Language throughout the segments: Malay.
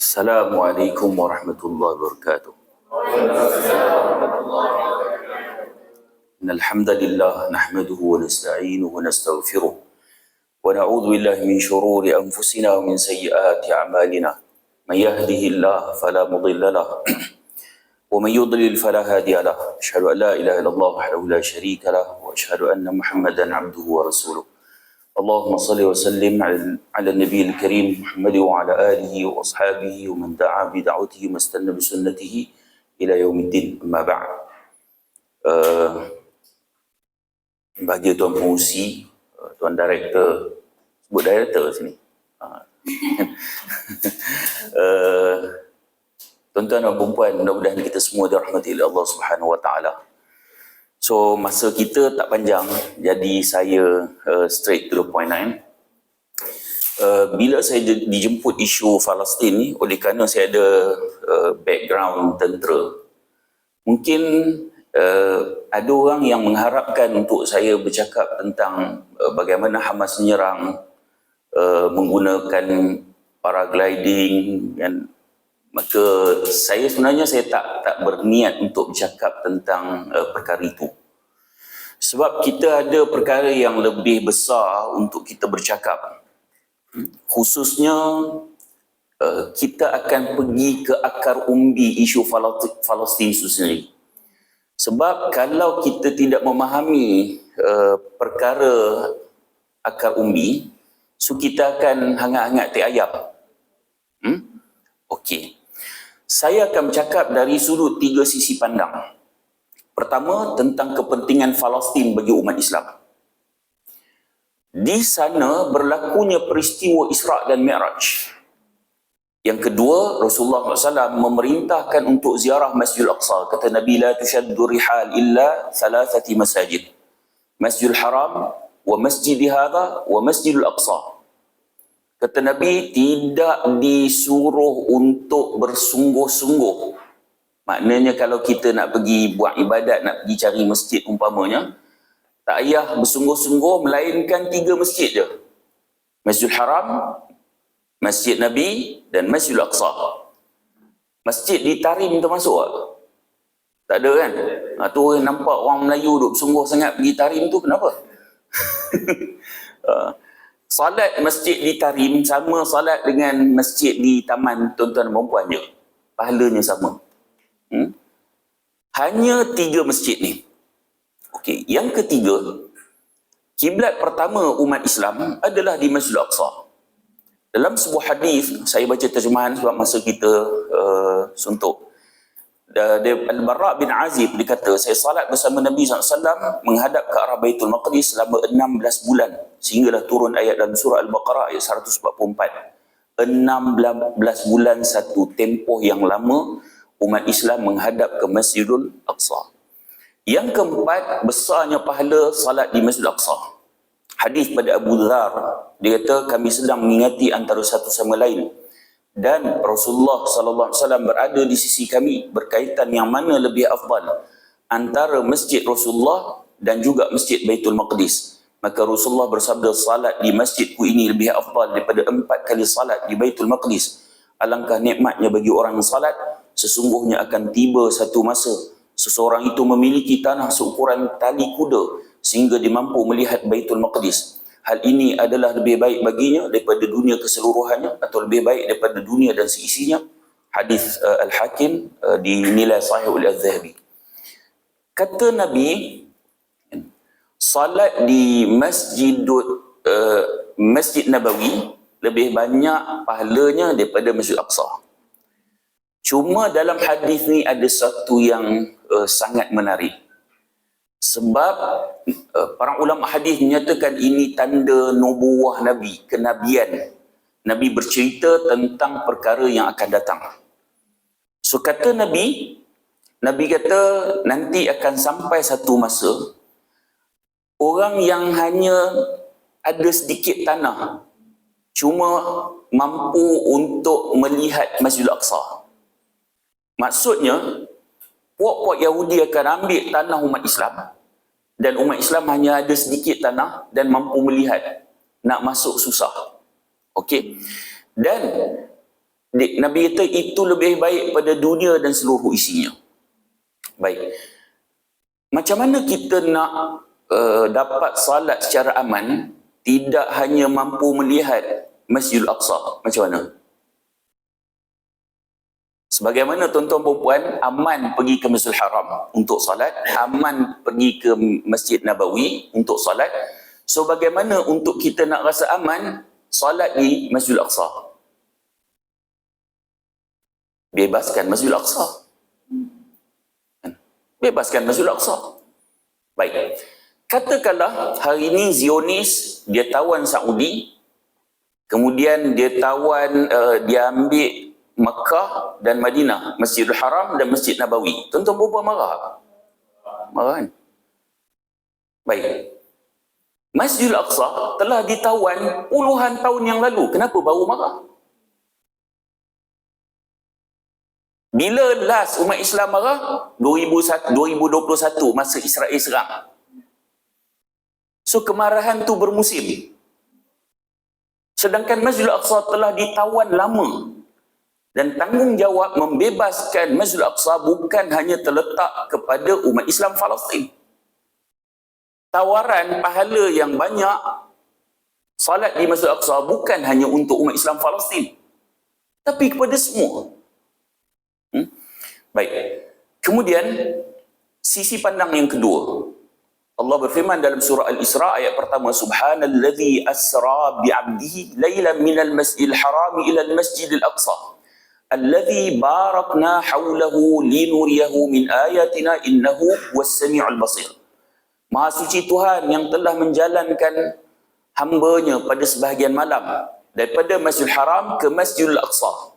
Assalamualaikum warahmatullahi wabarakatuh. Innal hamdalillah nahmaduhu wa nasta'inuhu wa nastaghfiruh wa na'udzu billahi min shururi anfusina wa min sayyiati a'malina. May yahdihillahu fala mudilla lahu wa may yudlil fala hadiya lahu. Asyhadu an la ilaha illallah wahdahu la syarika lahu wa asyhadu anna Muhammadan 'abduhu wa rasuluh. اللهم صل وسلم على النبي الكريم محمد وعلى آله وأصحابه ومن دعا بدعوته واستنى بسنته إلى يوم الدين. أما بعد. Bagi Tuan Pengurusi, Tuan Director, sebut Director sini. Tuan-tuan dan puan, mudah-mudahan kita semua dirahmati oleh Allah Subhanahu Wa Taala. So, masa kita tak panjang, jadi saya straight to the point lain. Bila saya dijemput isu Palestin ni, oleh kerana saya ada background tentera, mungkin ada orang yang mengharapkan untuk saya bercakap tentang bagaimana Hamas menyerang menggunakan paragliding, dan maka saya sebenarnya tak berniat untuk bercakap tentang perkara itu. Sebab kita ada perkara yang lebih besar untuk kita bercakap. Khususnya kita akan pergi ke akar umbi isu Palestin itu sendiri. Sebab kalau kita tidak memahami perkara akar umbi, so kita akan hangat-hangat teh ayam. Okey. Saya akan bercakap dari sudut 3 sisi pandang. Pertama, tentang kepentingan Palestin bagi umat Islam. Di sana berlakunya peristiwa Isra' dan Mi'raj. Yang kedua, Rasulullah SAW memerintahkan untuk ziarah Masjidil Aqsa. Kata Nabi, la tushaddu rihal illa thalathati masajid. Masjidil Haram, wa masjidi hadha, wa Masjidil Aqsa. Kata Nabi, tidak disuruh untuk bersungguh-sungguh. Maknanya kalau kita nak pergi buat ibadat, nak pergi cari masjid umpamanya, tak payah bersungguh-sungguh, melainkan 3 masjid je. Masjidil Haram, Masjid Nabi dan Masjidil Aqsa. Masjid di Tarim termasuk tak? Tak ada kan? Tu nampak orang Melayu duk bersungguh sangat pergi Tarim tu, kenapa? Salat masjid di Tarim sama salat dengan masjid di taman tuan-tuan dan perempuan je. Pahalanya sama. Hanya 3 masjid ni. Okey, yang ketiga, kiblat pertama umat Islam adalah di Masjidil Aqsa. Dalam sebuah hadis, saya baca terjemahan sebab masa kita suntuk. Al-Bara' bin Azib berkata, saya salat bersama Nabi SAW menghadap ke arah Baitul Maqdis selama 16 bulan. Sehinggalah turun ayat dalam surah Al-Baqarah ayat 144. 16 bulan satu tempoh yang lama umat Islam menghadap ke Masjidul Aqsa. Yang keempat, besarnya pahala salat di Masjidil Aqsa. Hadis pada Abu Dhar, dia kata kami sedang mengingati antara satu sama lain. Dan Rasulullah SAW berada di sisi kami, berkaitan yang mana lebih afdal antara masjid Rasulullah dan juga masjid Baitul Maqdis. Maka Rasulullah bersabda, salat di masjidku ini lebih afdal daripada 4 kali salat di Baitul Maqdis. Alangkah nikmatnya bagi orang yang salat, sesungguhnya akan tiba satu masa seseorang itu memiliki tanah seukuran tali kuda sehingga dia mampu melihat Baitul Maqdis. Hal ini adalah lebih baik baginya daripada dunia keseluruhannya, atau lebih baik daripada dunia dan seisinya. Hadis Al-Hakim dinilai sahih oleh Al-Zahabi. Kata Nabi, salat di Masjid Nabawi lebih banyak pahalanya daripada Masjid Aqsa. Cuma dalam hadis ni ada satu yang sangat menarik. Sebab para ulama hadis menyatakan ini tanda nubuwah Nabi, kenabian. Nabi bercerita tentang perkara yang akan datang. So kata Nabi kata nanti akan sampai satu masa orang yang hanya ada sedikit tanah cuma mampu untuk melihat Masjidil Aqsa. Maksudnya, puak-puak Yahudi akan ambil tanah umat Islam, dan umat Islam hanya ada sedikit tanah dan mampu melihat. Nak masuk susah. Okey. Dan Nabi kata itu lebih baik pada dunia dan seluruh isinya. Baik. Macam mana kita nak dapat salat secara aman, tidak hanya mampu melihat Masjidil Aqsa? Macam mana? Sebagaimana tuan-tuan perempuan aman pergi ke Masjidil Haram untuk salat, aman pergi ke Masjid Nabawi untuk salat. So bagaimana untuk kita nak rasa aman salat di Masjidil Aqsa? Bebaskan Masjidil Aqsa. Bebaskan Masjidil Aqsa. Baik. Katakanlah hari ini Zionis dia tawan Saudi, kemudian dia tawan, dia ambil Makkah dan Madinah, Masjidil Haram dan Masjid Nabawi. Tuan-tuan perempuan marah? Marah kan? Baik. Masjidil Aqsa telah ditawan puluhan tahun yang lalu. Kenapa baru marah? Bila last umat Islam marah? 2021, masa Israel serang. So kemarahan tu bermusim. Sedangkan Masjidil Aqsa telah ditawan lama. Dan tanggungjawab membebaskan Masjidil Aqsa bukan hanya terletak kepada umat Islam Palestin. Tawaran pahala yang banyak salat di Masjidil Aqsa bukan hanya untuk umat Islam Palestin, tapi kepada semua. Baik. Kemudian sisi pandang yang kedua, Allah berfirman dalam surah Al-Isra ayat pertama, Subhanalladzi asra bi'abdihi lailan minal masjidil harami ilal masjidil aqsa alladzi barakna hawlahu linuriyahu min ayatina innahu was-sami'ul basir. Maha suci Tuhan yang telah menjalankan hamba-Nya pada sebahagian malam daripada Masjidil Haram ke Masjidil Aqsa.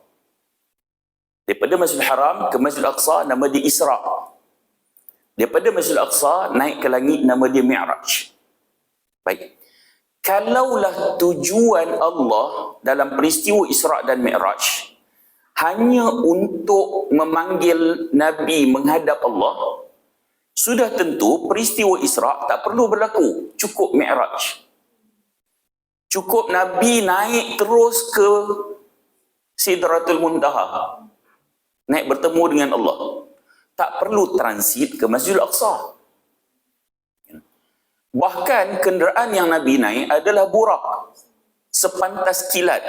Daripada Masjidil Haram ke Masjidil Aqsa nama dia Isra. Daripada Masjidil Aqsa naik ke langit nama dia Mi'raj. Baik. Kalaulah tujuan Allah dalam peristiwa Isra dan Mi'raj hanya untuk memanggil Nabi menghadap Allah, sudah tentu peristiwa Isra tak perlu berlaku. Cukup Mi'raj. Cukup Nabi naik terus ke Sidratul Muntaha. Naik bertemu dengan Allah. Tak perlu transit ke Masjidil Aqsa. Bahkan kenderaan yang Nabi naik adalah burak. Sepantas kilat.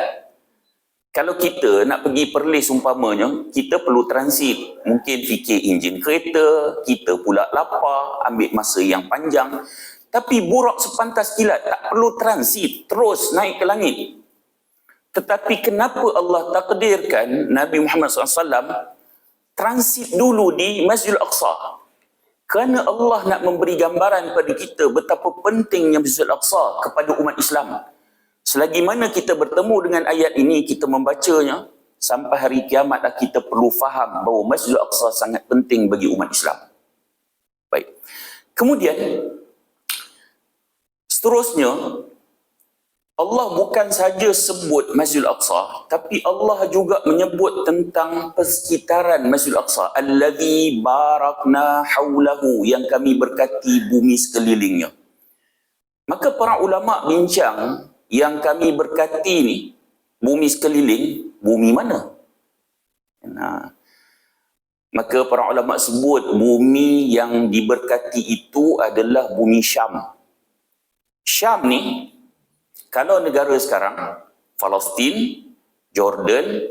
Kalau kita nak pergi Perlis umpamanya, kita perlu transit. Mungkin fikir enjin kereta, kita pula lapar, ambil masa yang panjang. Tapi burak sepantas kilat, tak perlu transit, terus naik ke langit. Tetapi kenapa Allah takdirkan Nabi Muhammad SAW transit dulu di Masjidil Aqsa? Kerana Allah nak memberi gambaran pada kita betapa pentingnya Masjidil Aqsa kepada umat Islam. Selagi mana kita bertemu dengan ayat ini, kita membacanya, sampai hari kiamatlah kita perlu faham bahawa Masjidil Aqsa sangat penting bagi umat Islam. Baik. Kemudian, seterusnya, Allah bukan saja sebut Masjidil Aqsa, tapi Allah juga menyebut tentang persekitaran Masjidil Aqsa. Allazi barakna hawlahu, yang kami berkati bumi sekelilingnya. Maka para ulama bincang, yang kami berkati ni, bumi sekeliling, bumi mana? Nah, maka para ulama sebut bumi yang diberkati itu adalah bumi Syam. Syam ni, kalau negara sekarang, Palestin, Jordan,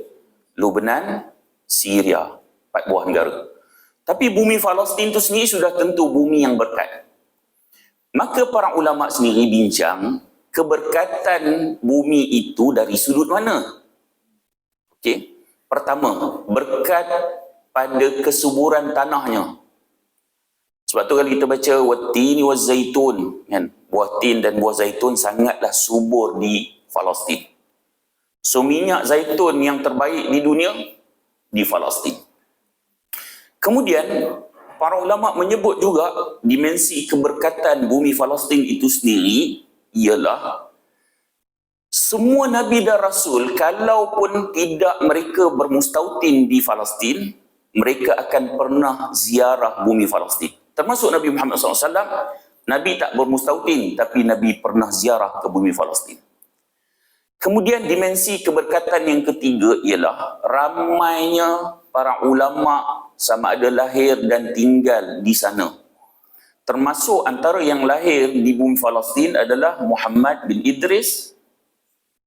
Lebanon, Syria, 4 buah negara. Tapi bumi Palestin itu sendiri sudah tentu bumi yang berkat. Maka para ulama sendiri bincang, keberkatan bumi itu dari sudut mana? Okey. Pertama, berkat pada kesuburan tanahnya. Sebab tu kalau kita baca watini wazaitun, kan? Buah tin dan buah zaitun sangatlah subur di Palestin. So minyak zaitun yang terbaik di dunia di Palestin. Kemudian para ulama menyebut juga dimensi keberkatan bumi Palestin itu sendiri ialah semua Nabi dan Rasul, kalaupun tidak mereka bermustautin di Palestin, mereka akan pernah ziarah bumi Palestin. Termasuk Nabi Muhammad SAW, Nabi tak bermustautin, tapi Nabi pernah ziarah ke bumi Palestin. Kemudian dimensi keberkatan yang ketiga ialah ramainya para ulama sama ada lahir dan tinggal di sana. Termasuk antara yang lahir di bumi Palestin adalah Muhammad bin Idris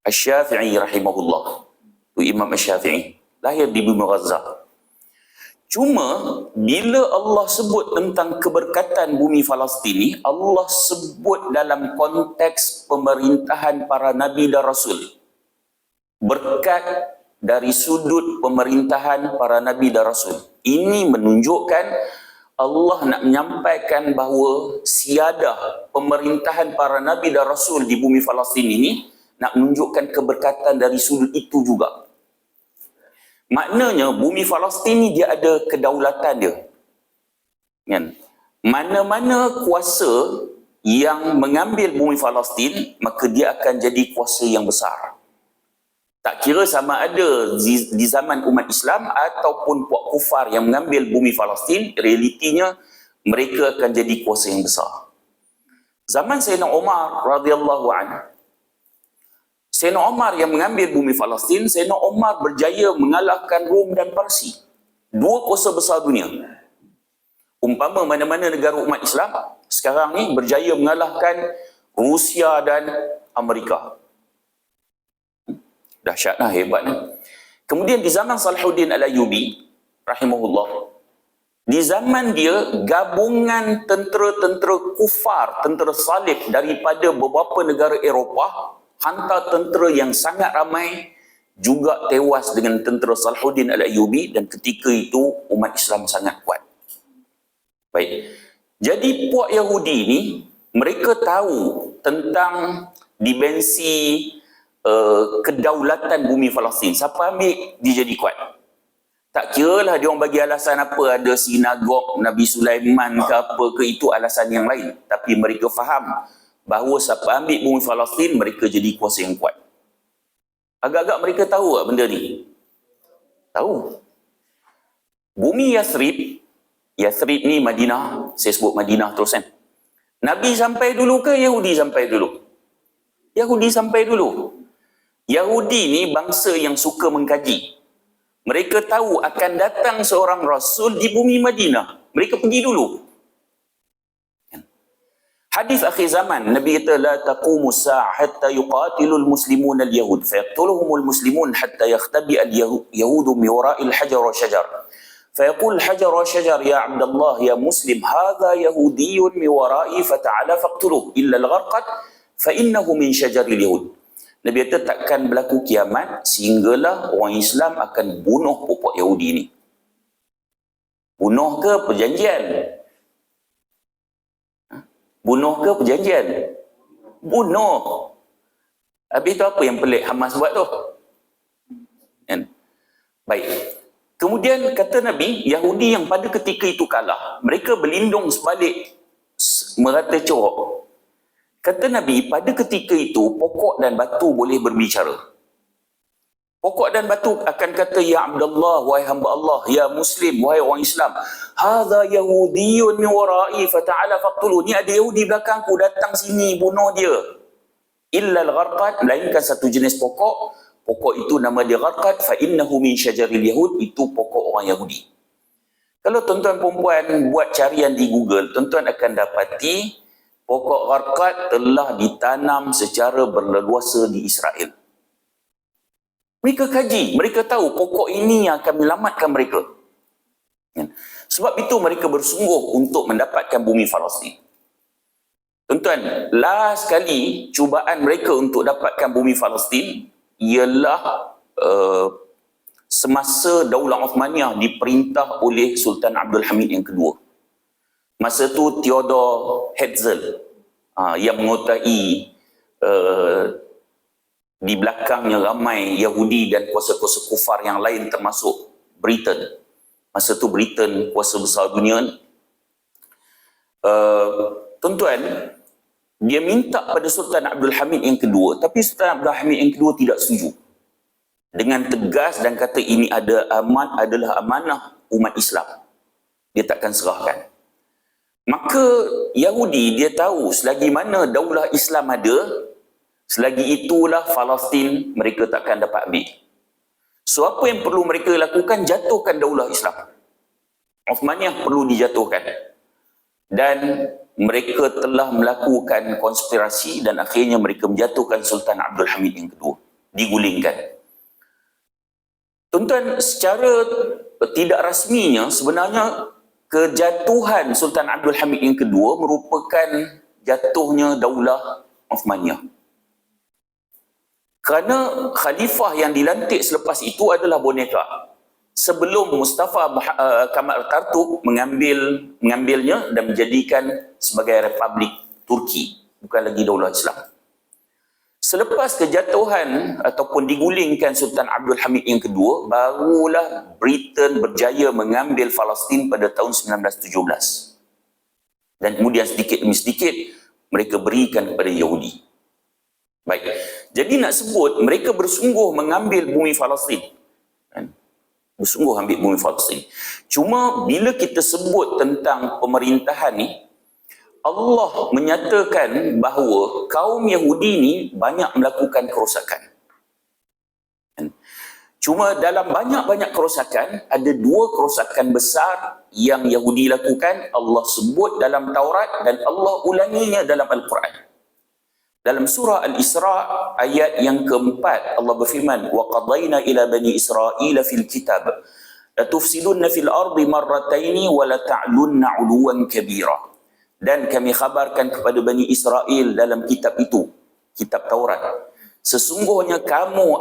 Asy-Syafi'i rahimahullah. Itu Imam Asy-Syafi'i. Lahir di bumi Gaza. Cuma bila Allah sebut tentang keberkatan bumi Palestin ni, Allah sebut dalam konteks pemerintahan para nabi dan rasul. Berkat dari sudut pemerintahan para nabi dan rasul. Ini menunjukkan Allah nak menyampaikan bahawa siadah pemerintahan para nabi dan rasul di bumi Palestin ini nak menunjukkan keberkatan dari sudut itu juga. Maknanya bumi Palestin ni dia ada kedaulatan dia. Kan? Mana-mana kuasa yang mengambil bumi Palestin, maka dia akan jadi kuasa yang besar. Tak kira sama ada di zaman umat Islam ataupun puak kufar yang mengambil bumi Palestin, realitinya mereka akan jadi kuasa yang besar. Zaman Sayyidina Umar radhiyallahu anhu, Sayyidina Umar yang mengambil bumi Palestin, Sayyidina Umar berjaya mengalahkan Rom dan Parsi. Dua kuasa besar dunia. Umpama mana-mana negara umat Islam sekarang ni berjaya mengalahkan Rusia dan Amerika. Dahsyatlah, hebatlah. Kemudian di zaman Salahuddin Al-Ayyubi rahimahullah, di zaman dia gabungan tentera-tentera kufar, tentera salib daripada beberapa negara Eropah hantar tentera yang sangat ramai juga tewas dengan tentera Salahuddin Al-Ayyubi, dan ketika itu umat Islam sangat kuat. Baik. Jadi puak Yahudi ni mereka tahu tentang dimensi kedaulatan bumi Palestin. Siapa ambil dia jadi kuat. Tak kiralah dia orang bagi alasan apa, ada sinagog Nabi Sulaiman ke apa ke, itu alasan yang lain. Tapi mereka faham bahawa siapa ambil bumi Palestin, mereka jadi kuasa yang kuat. Agak-agak mereka tahu tak benda ni? Tahu. Bumi Yathrib, Yathrib ni Madinah, saya sebut Madinah terus kan. Nabi sampai dulu ke Yahudi sampai dulu? Yahudi sampai dulu. Yahudi ni bangsa yang suka mengkaji. Mereka tahu akan datang seorang Rasul di bumi Madinah. Mereka pergi dulu. Hadis akhir zaman, Nabi kata, la taqumu sa'a hatta yuqatilul muslimun al-yahud, fayaqtuluhumul muslimun hatta yakhtabi al-yahudu mi wara'il hajar wa syajar. Fayaqul hajar wa syajar, ya Abdullah, ya Muslim, hadha yahudiyun mi wara'i, fata'ala faqtuluh, illa al-gharqat, fa innahu min syajaril yahud. Nabi kata takkan berlaku kiamat sehinggalah orang Islam akan bunuh pokok Yahudi ni. Bunuh ke perjanjian? Bunuh ke perjanjian? Bunuh. Habis tu apa yang pelik Hamas buat tu? Kan? Baik. Kemudian kata Nabi, Yahudi yang pada ketika itu kalah, mereka berlindung sebalik merata corok. Kata Nabi, pada ketika itu, pokok dan batu boleh berbicara. Pokok dan batu akan kata, ya Abdullah, wahai hamba Allah, ya Muslim, wahai orang Islam, hadha yahudiyun min wara'i, fata'ala faqtuluh. Ni ada Yahudi belakangku, datang sini, bunuh dia. Illa al-gharqat, melainkan satu jenis pokok, pokok itu nama dia gharqat, fa innahu min syajaril yahud, itu pokok orang Yahudi. Kalau tuan-tuan perempuan buat carian di Google, tuan-tuan akan dapati pokok gharqat telah ditanam secara berleluasa di Israel. Mereka kaji, mereka tahu pokok ini yang akan menyelamatkan mereka. Sebab itu mereka bersungguh untuk mendapatkan bumi Palestin. Tuan-tuan, last kali cubaan mereka untuk dapatkan bumi Palestin ialah semasa Daulah Uthmaniyah diperintah oleh Sultan Abdul Hamid yang kedua. Masa tu Theodor Herzl yang mengotai di belakangnya ramai Yahudi dan kuasa-kuasa kufar yang lain termasuk Britain. Masa tu Britain kuasa besar dunia ni. Tuan-tuan, dia minta pada Sultan Abdul Hamid yang kedua, tapi Sultan Abdul Hamid yang kedua tidak setuju. Dengan tegas dan kata ini adalah amanah umat Islam. Dia takkan serahkan. Maka Yahudi dia tahu selagi mana daulah Islam ada, Selagi itulah Palestin mereka takkan dapat ambil. So apa yang perlu mereka lakukan? Jatuhkan daulah Islam. Uthmaniyah perlu dijatuhkan. Dan mereka telah melakukan konspirasi dan akhirnya mereka menjatuhkan Sultan Abdul Hamid yang kedua. Digulingkan. Tuan-tuan, secara tidak rasminya sebenarnya kejatuhan Sultan Abdul Hamid yang kedua merupakan jatuhnya daulah Uthmaniyah. Kerana khalifah yang dilantik selepas itu adalah boneka. Sebelum Mustafa Kemal Atatürk mengambilnya dan menjadikan sebagai Republik Turki, bukan lagi daulah Islam. Selepas kejatuhan ataupun digulingkan Sultan Abdul Hamid yang kedua, barulah Britain berjaya mengambil Palestin pada tahun 1917. Dan kemudian sedikit demi sedikit mereka berikan kepada Yahudi. Baik. Jadi nak sebut mereka bersungguh mengambil bumi Palestin. Bersungguh ambil bumi Palestin. Cuma bila kita sebut tentang pemerintahan ni, Allah menyatakan bahawa kaum Yahudi ni banyak melakukan kerosakan. Cuma dalam banyak-banyak kerosakan, ada dua kerosakan besar yang Yahudi lakukan. Allah sebut dalam Taurat dan Allah ulanginya dalam Al-Quran. Dalam surah Al-Isra ayat yang keempat, Allah berfirman, وَقَضَيْنَا إِلَى بَنِي إِسْرَائِيلَ فِي الْكِتَابِ لَتُفْسِدُنَّ فِي الْأَرْضِ مَرَّتَيْنِ وَلَتَعْلُنَّ عُلُوًا كَبِيرًا. Dan kami khabarkan kepada Bani Israel dalam kitab itu, kitab Taurat, sesungguhnya kamu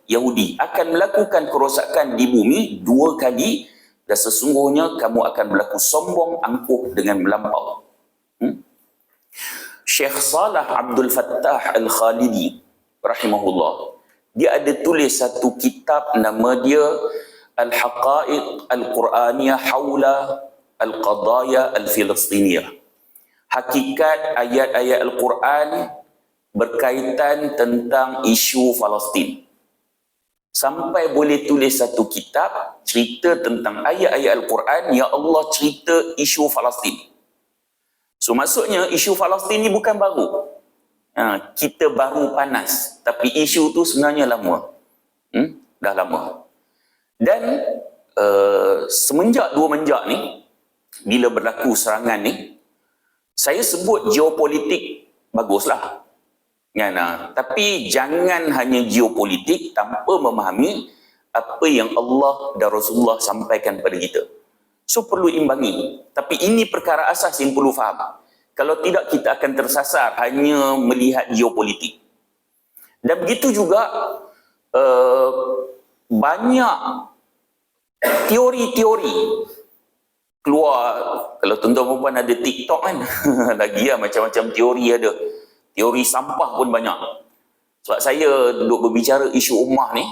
Yahudi akan melakukan kerosakan di bumi dua kali dan sesungguhnya kamu akan berlaku sombong angkuh dengan melampau. Syekh Salah Abdul Fattah Al-Khalidi rahimahullah, dia ada tulis satu kitab nama dia Al-Haqa'iq Al-Quraniyah Hawla Al-Qadaya Al-Filistiniyah. Hakikat ayat-ayat Al-Quran berkaitan tentang isu Palestin. Sampai boleh tulis satu kitab cerita tentang ayat-ayat Al-Quran, ya Allah cerita isu Palestin. So maksudnya isu Palestin ni bukan baru. Kita baru panas. Tapi isu tu sebenarnya lama. Dah lama. Dan semenjak dua menjak ni, bila berlaku serangan ni, saya sebut geopolitik baguslah. Tapi jangan hanya geopolitik tanpa memahami apa yang Allah dan Rasulullah sampaikan kepada kita. So perlu imbangi. Tapi ini perkara asas yang perlu faham. Kalau tidak kita akan tersasar hanya melihat geopolitik. Dan begitu juga banyak teori-teori keluar. Kalau tuan-tuan perempuan ada TikTok kan, lagi macam-macam teori ada. Teori sampah pun banyak. Sebab saya duduk berbicara isu ummah ni,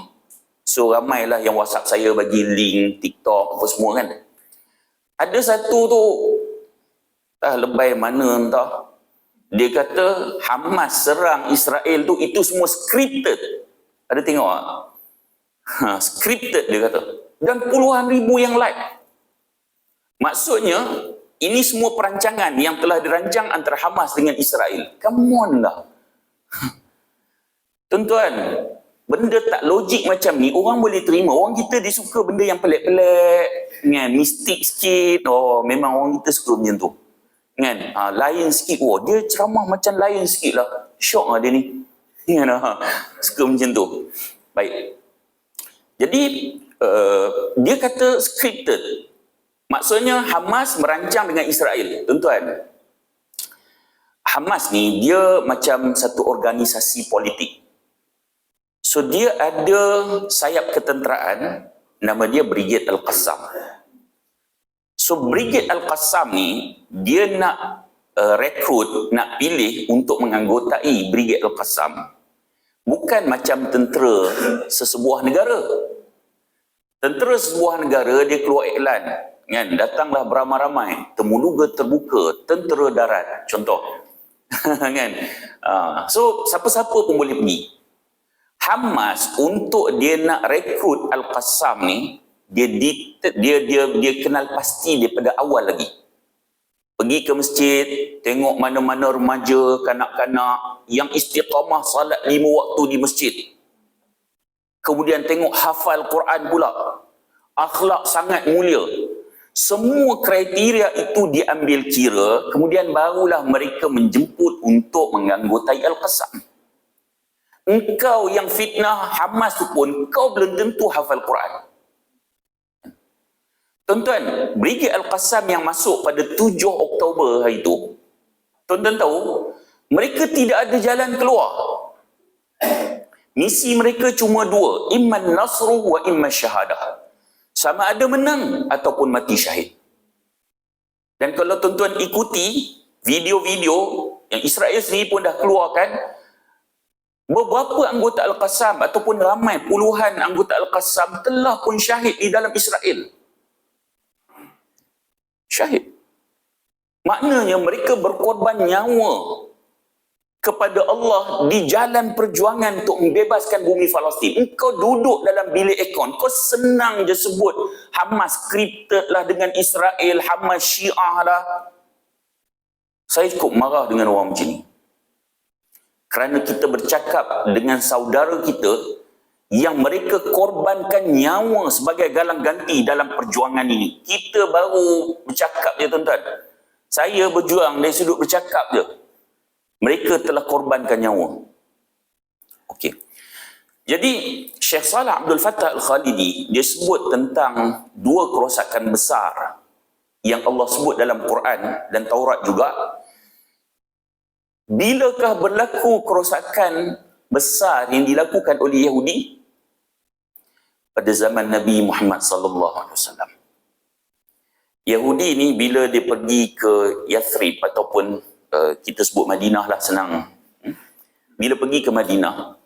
so ramailah yang WhatsApp saya bagi link TikTok apa semua kan. Ada satu tu, lebay mana entah, dia kata Hamas serang Israel tu itu semua scripted. Ada tengok tak? Scripted dia kata. Dan puluhan ribu yang like. Maksudnya ini semua perancangan yang telah dirancang antara Hamas dengan Israel. Come on lah. Tuan-tuan, benda tak logik macam ni orang boleh terima. Orang kita dia suka benda yang pelik-pelik, kan, mistik sikit. Oh, memang orang kita suka macam tu. Kan? Lain sikit. Oh, dia ceramah macam lain sikit lah. Syok lah dia ni. Kan? Suka macam tu. Baik. Jadi, dia kata scripted. Maksudnya Hamas merancang dengan Israel. Tuan-tuan, Hamas ni dia macam satu organisasi politik. So dia ada sayap ketenteraan, nama dia Brigade Al-Qassam. So Brigade Al-Qassam ni dia nak rekrut, nak pilih untuk menganggotai Brigade Al-Qassam. Bukan macam tentera sesebuah negara. Tentera sesebuah negara dia keluar iklan, kan, datanglah beramai-ramai, temuluga terbuka, tentera darat, contoh. Kan? So siapa-siapa pun boleh pergi. Hamas untuk dia nak rekrut Al-Qassam ni, dia kenal pasti daripada awal lagi. Pergi ke masjid, tengok mana-mana remaja, kanak-kanak yang istiqamah salat 5 waktu di masjid. Kemudian tengok hafal Quran pula. Akhlak sangat mulia. Semua kriteria itu diambil kira, kemudian barulah mereka menjemput untuk menganggotai Al-Qassam. Engkau yang fitnah Hamas tu pun, kau belum tentu hafal Quran. Tuan-tuan, Brigade Al-Qassam yang masuk pada 7 Oktober hari itu, tuan-tuan tahu, mereka tidak ada jalan keluar. Misi mereka cuma 2, imman nasru wa imman syahadah. Sama ada menang ataupun mati syahid. Dan kalau tuan-tuan ikuti video-video yang Israel sendiri pun dah keluarkan, beberapa anggota Al-Qassam ataupun ramai puluhan anggota Al-Qassam telah pun syahid di dalam Israel. Syahid. Maknanya mereka berkorban nyawa kepada Allah di jalan perjuangan untuk membebaskan bumi Palestin. Engkau duduk dalam bilik aircon, kau senang je sebut Hamas scripted lah dengan Israel, Hamas Syiah lah. Saya cukup marah dengan orang macam ni. Kerana kita bercakap dengan saudara kita yang mereka korbankan nyawa sebagai galang ganti dalam perjuangan ini. Kita baru bercakap je tuan-tuan. Saya berjuang dari sudut bercakap je. Mereka telah korbankan nyawa. Okey. Jadi Syekh Saleh Abdul Fattah Al-Khalidi dia sebut tentang 2 kerosakan besar yang Allah sebut dalam Quran dan Taurat juga. Bilakah berlaku kerosakan besar yang dilakukan oleh Yahudi? Pada zaman Nabi Muhammad sallallahu alaihi wasallam. Yahudi ni bila dia pergi ke Yathrib ataupun kita sebut Madinah lah senang. Bila pergi ke Madinah,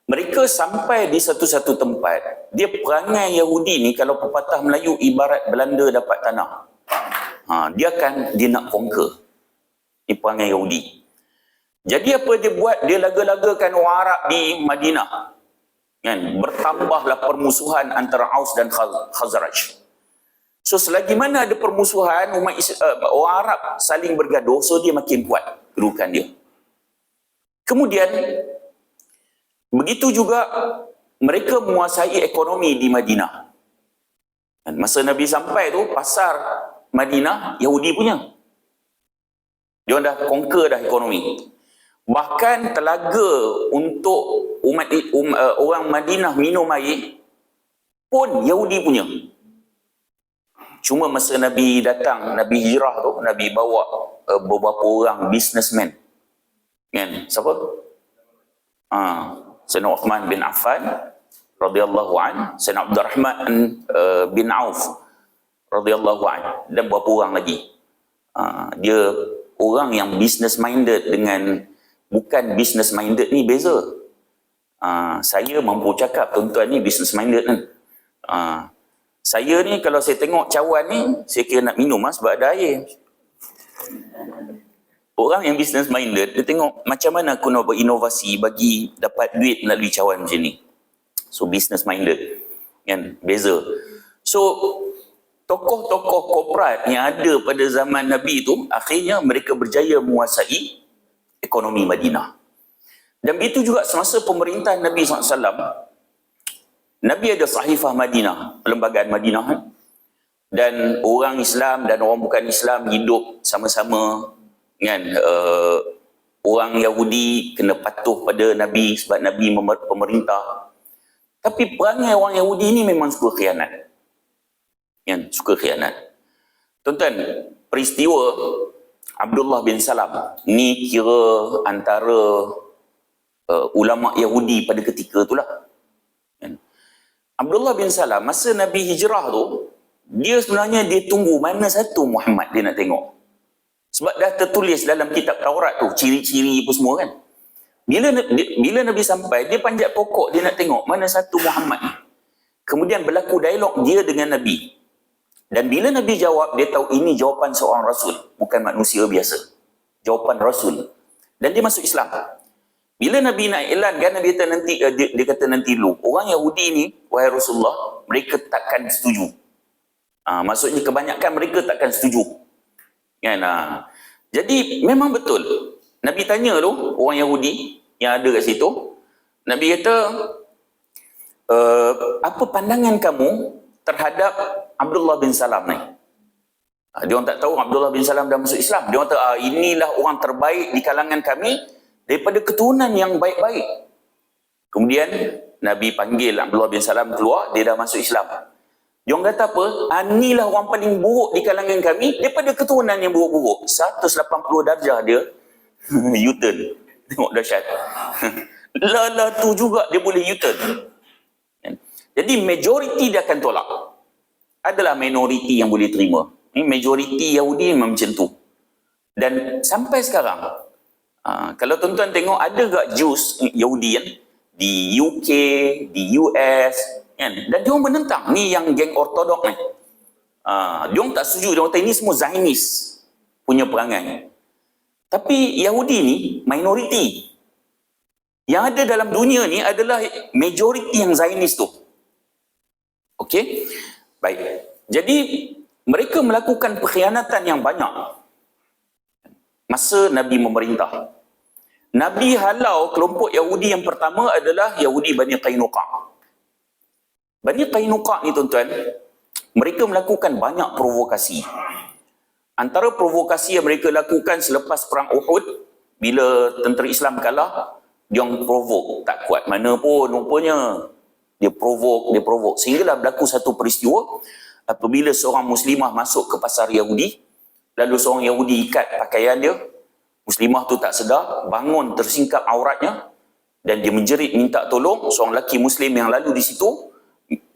mereka sampai di satu-satu tempat, dia perangai Yahudi ni kalau pepatah Melayu ibarat Belanda dapat tanah. Dia nak conquer. Ini perangai Yahudi. Jadi apa dia buat? Dia laga-lagakan orang Arab di Madinah. Kan? Bertambahlah permusuhan antara Aus dan Khazraj. So selagi mana ada permusuhan, orang Arab saling bergaduh, so dia makin kuat kedudukan dia. Kemudian begitu juga mereka menguasai ekonomi di Madinah. Dan masa Nabi sampai tu, pasar Madinah Yahudi punya. Dia dah conquer dah ekonomi. Bahkan telaga untuk orang Madinah minum air pun Yahudi punya. Cuma masa Nabi datang, Nabi hijrah tu, Nabi bawa beberapa orang businessman. Kan? Siapa? Sayyidina Uthman bin Affan radhiyallahu an, Sayyidina Abdul Rahman bin Auf radhiyallahu an, dan beberapa orang lagi. Dia orang yang business minded dengan bukan business minded ni beza. Saya mampu cakap tuan-tuan ni business minded kan. Saya ni kalau saya tengok cawan ni, saya kira nak minum sebab ada air. Orang yang business minded, dia tengok macam mana aku nak berinovasi bagi dapat duit melalui cawan macam ni. So business minded. Kan? Beza. So tokoh-tokoh korporat yang ada pada zaman Nabi tu, akhirnya mereka berjaya menguasai ekonomi Madinah. Dan begitu juga semasa pemerintahan Nabi SAW, Nabi ada Sahifah Madinah, perlembagaan Madinah. Dan orang Islam dan orang bukan Islam hidup sama-sama. Kan? Orang Yahudi kena patuh pada Nabi sebab Nabi pemerintah. Tapi perangai orang Yahudi ni memang suka khianat. Kan? Suka khianat. Tuan-tuan, peristiwa Abdullah bin Salam ni kira antara ulama Yahudi pada ketika itulah. Kan? Abdullah bin Salam masa Nabi hijrah tu, dia sebenarnya dia tunggu mana satu Muhammad dia nak tengok. Sebab dah tertulis dalam kitab Taurat tu ciri-ciri apa semua kan. Bila Nabi sampai, dia panjat pokok dia nak tengok mana satu Muhammad. Kemudian berlaku dialog dia dengan Nabi. Dan bila Nabi jawab, dia tahu ini jawapan seorang Rasul, bukan manusia biasa. Jawapan Rasul. Dan dia masuk Islam. Bila Nabi nak iklan kan, dia kata nanti dulu, orang Yahudi ni, wahai Rasulullah, mereka takkan setuju. Maksudnya kebanyakan mereka takkan setuju. Kan? Jadi memang betul. Nabi tanya tu orang Yahudi yang ada kat situ. Nabi kata, apa pandangan kamu terhadap Abdullah bin Salam ni? Dia orang tak tahu Abdullah bin Salam dah masuk Islam. Dia orang kata, inilah orang terbaik di kalangan kami daripada keturunan yang baik-baik. Kemudian Nabi panggil Abdullah bin Salam keluar, dia dah masuk Islam. Dia orang kata apa? Inilah orang paling buruk di kalangan kami daripada keturunan yang buruk-buruk. 180 darjah dia U-turn. Tengok dahsyat. Lala tu juga dia boleh U-turn. Jadi majoriti dia akan tolak. Adalah minoriti yang boleh terima. Ini majoriti Yahudi memang macam tu. Dan sampai sekarang, kalau tuan-tuan tengok, ada tak Jews Yahudi kan? Di UK, di US, kan? Dan dia orang menentang. Ni yang geng ortodok ni. Dia orang tak setuju. Dia orang kata ini semua Zionis punya perangai. Tapi Yahudi ni minoriti. Yang ada dalam dunia ni adalah majoriti yang Zionis tu. Okey? Baik. Jadi mereka melakukan pengkhianatan yang banyak masa Nabi memerintah. Nabi halau kelompok Yahudi yang pertama adalah Yahudi Bani Qainuqa'. Bani Qainuqa' ni tuan-tuan, mereka melakukan banyak provokasi. Antara provokasi yang mereka lakukan selepas perang Uhud, bila tentera Islam kalah, dia orang provok, tak kuat mana pun rupanya. Dia provok, sehinggalah berlaku satu peristiwa apabila seorang muslimah masuk ke pasar Yahudi, lalu seorang Yahudi ikat pakaian dia, muslimah tu tak sedar, bangun tersingkap auratnya dan dia menjerit minta tolong. Seorang lelaki muslim yang lalu di situ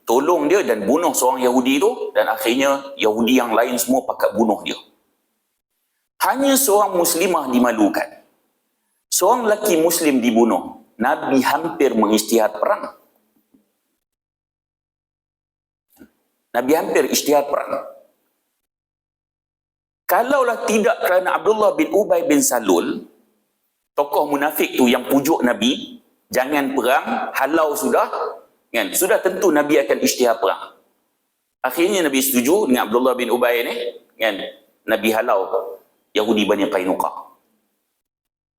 tolong dia dan bunuh seorang Yahudi tu, dan akhirnya Yahudi yang lain semua pakat bunuh dia. Hanya seorang muslimah dimalukan. Seorang lelaki muslim dibunuh. Nabi hampir mengisytihad perang. Nabi hampir isytihad perang. Kalaulah tidak kerana Abdullah bin Ubay bin Salul, tokoh munafik tu yang pujuk Nabi, jangan perang, halau sudah, kan? Sudah tentu Nabi akan isytihad perang. Akhirnya Nabi setuju dengan Abdullah bin Ubay ni, kan? Nabi halau Yahudi Bani Qainuqa'.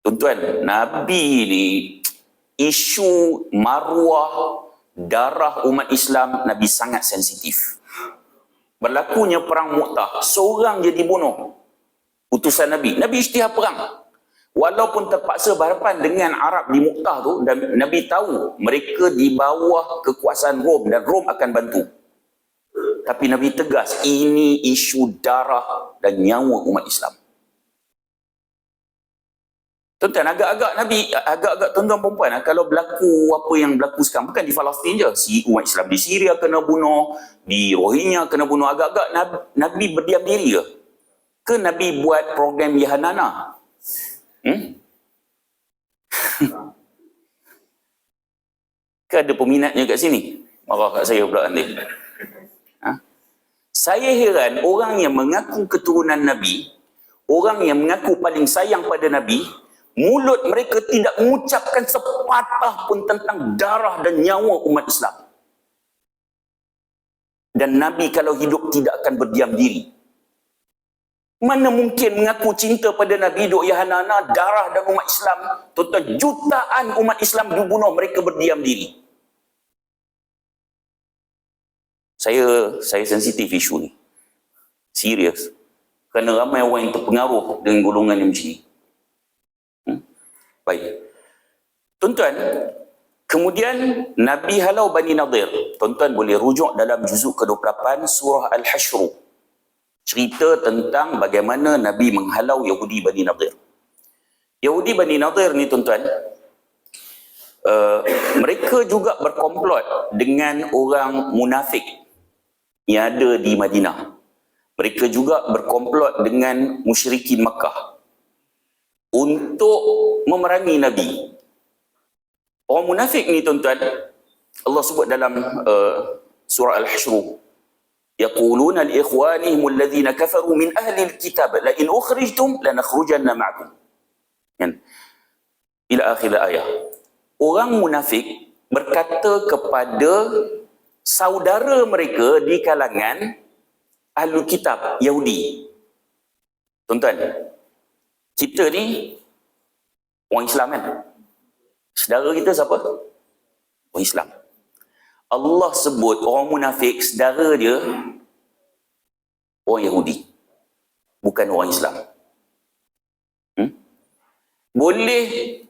Tuan-tuan, Nabi ni isu maruah darah umat Islam, Nabi sangat sensitif. Berlakunya perang Mu'tah, seorang je dibunuh utusan Nabi. Nabi isytihad perang. Walaupun terpaksa berhadapan dengan Arab di Mu'tah tu, dan Nabi tahu mereka di bawah kekuasaan Rom dan Rom akan bantu. Tapi Nabi tegas, ini isu darah dan nyawa umat Islam. Tuan-tuan, agak-agak tuan-tuan perempuan, kalau berlaku apa yang berlaku sekarang, bukan di Palestin je, umat Islam di Syria kena bunuh, di Rohingya kena bunuh, agak-agak Nabi berdiam diri ke? Ke Nabi buat program Yahanana? Ke ada peminatnya kat sini? Marah kat saya pula nanti. Saya heran orang yang mengaku keturunan Nabi, orang yang mengaku paling sayang pada Nabi, mulut mereka tidak mengucapkan sepatah pun tentang darah dan nyawa umat Islam. Dan Nabi kalau hidup tidak akan berdiam diri. Mana mungkin mengaku cinta pada Nabi, duk yahanana darah dan umat Islam. Tuan-tuan, jutaan umat Islam dibunuh, mereka berdiam diri. Saya sensitif isu ni. Serius. Kerana ramai orang yang terpengaruh dengan golongan yang macam ni. Baik. Tuan-tuan, kemudian Nabi halau Bani Nadir. Tuan-tuan boleh rujuk dalam juzuk ke-28 surah Al-Hashr. Cerita tentang bagaimana Nabi menghalau Yahudi Bani Nadir. Yahudi Bani Nadir ni tuan-tuan, mereka juga berkomplot dengan orang munafik yang ada di Madinah. Mereka juga berkomplot dengan musyrikin Makkah untuk memerangi Nabi. Orang munafik ni tuan-tuan, Allah sebut dalam surah Al-Hashr, yaquluna li ikhwanihim alladhina kafaru min ahli alkitab la in ukhrijtum lanakhrujanna ma'akum. Kan? Ila akhir ayat. Orang munafik berkata kepada saudara mereka di kalangan ahli kitab Yahudi, Tuan-tuan, kita ni orang Islam kan? Saudara kita siapa? Orang Islam. Allah sebut orang munafik, saudara dia orang Yahudi, bukan orang Islam. Boleh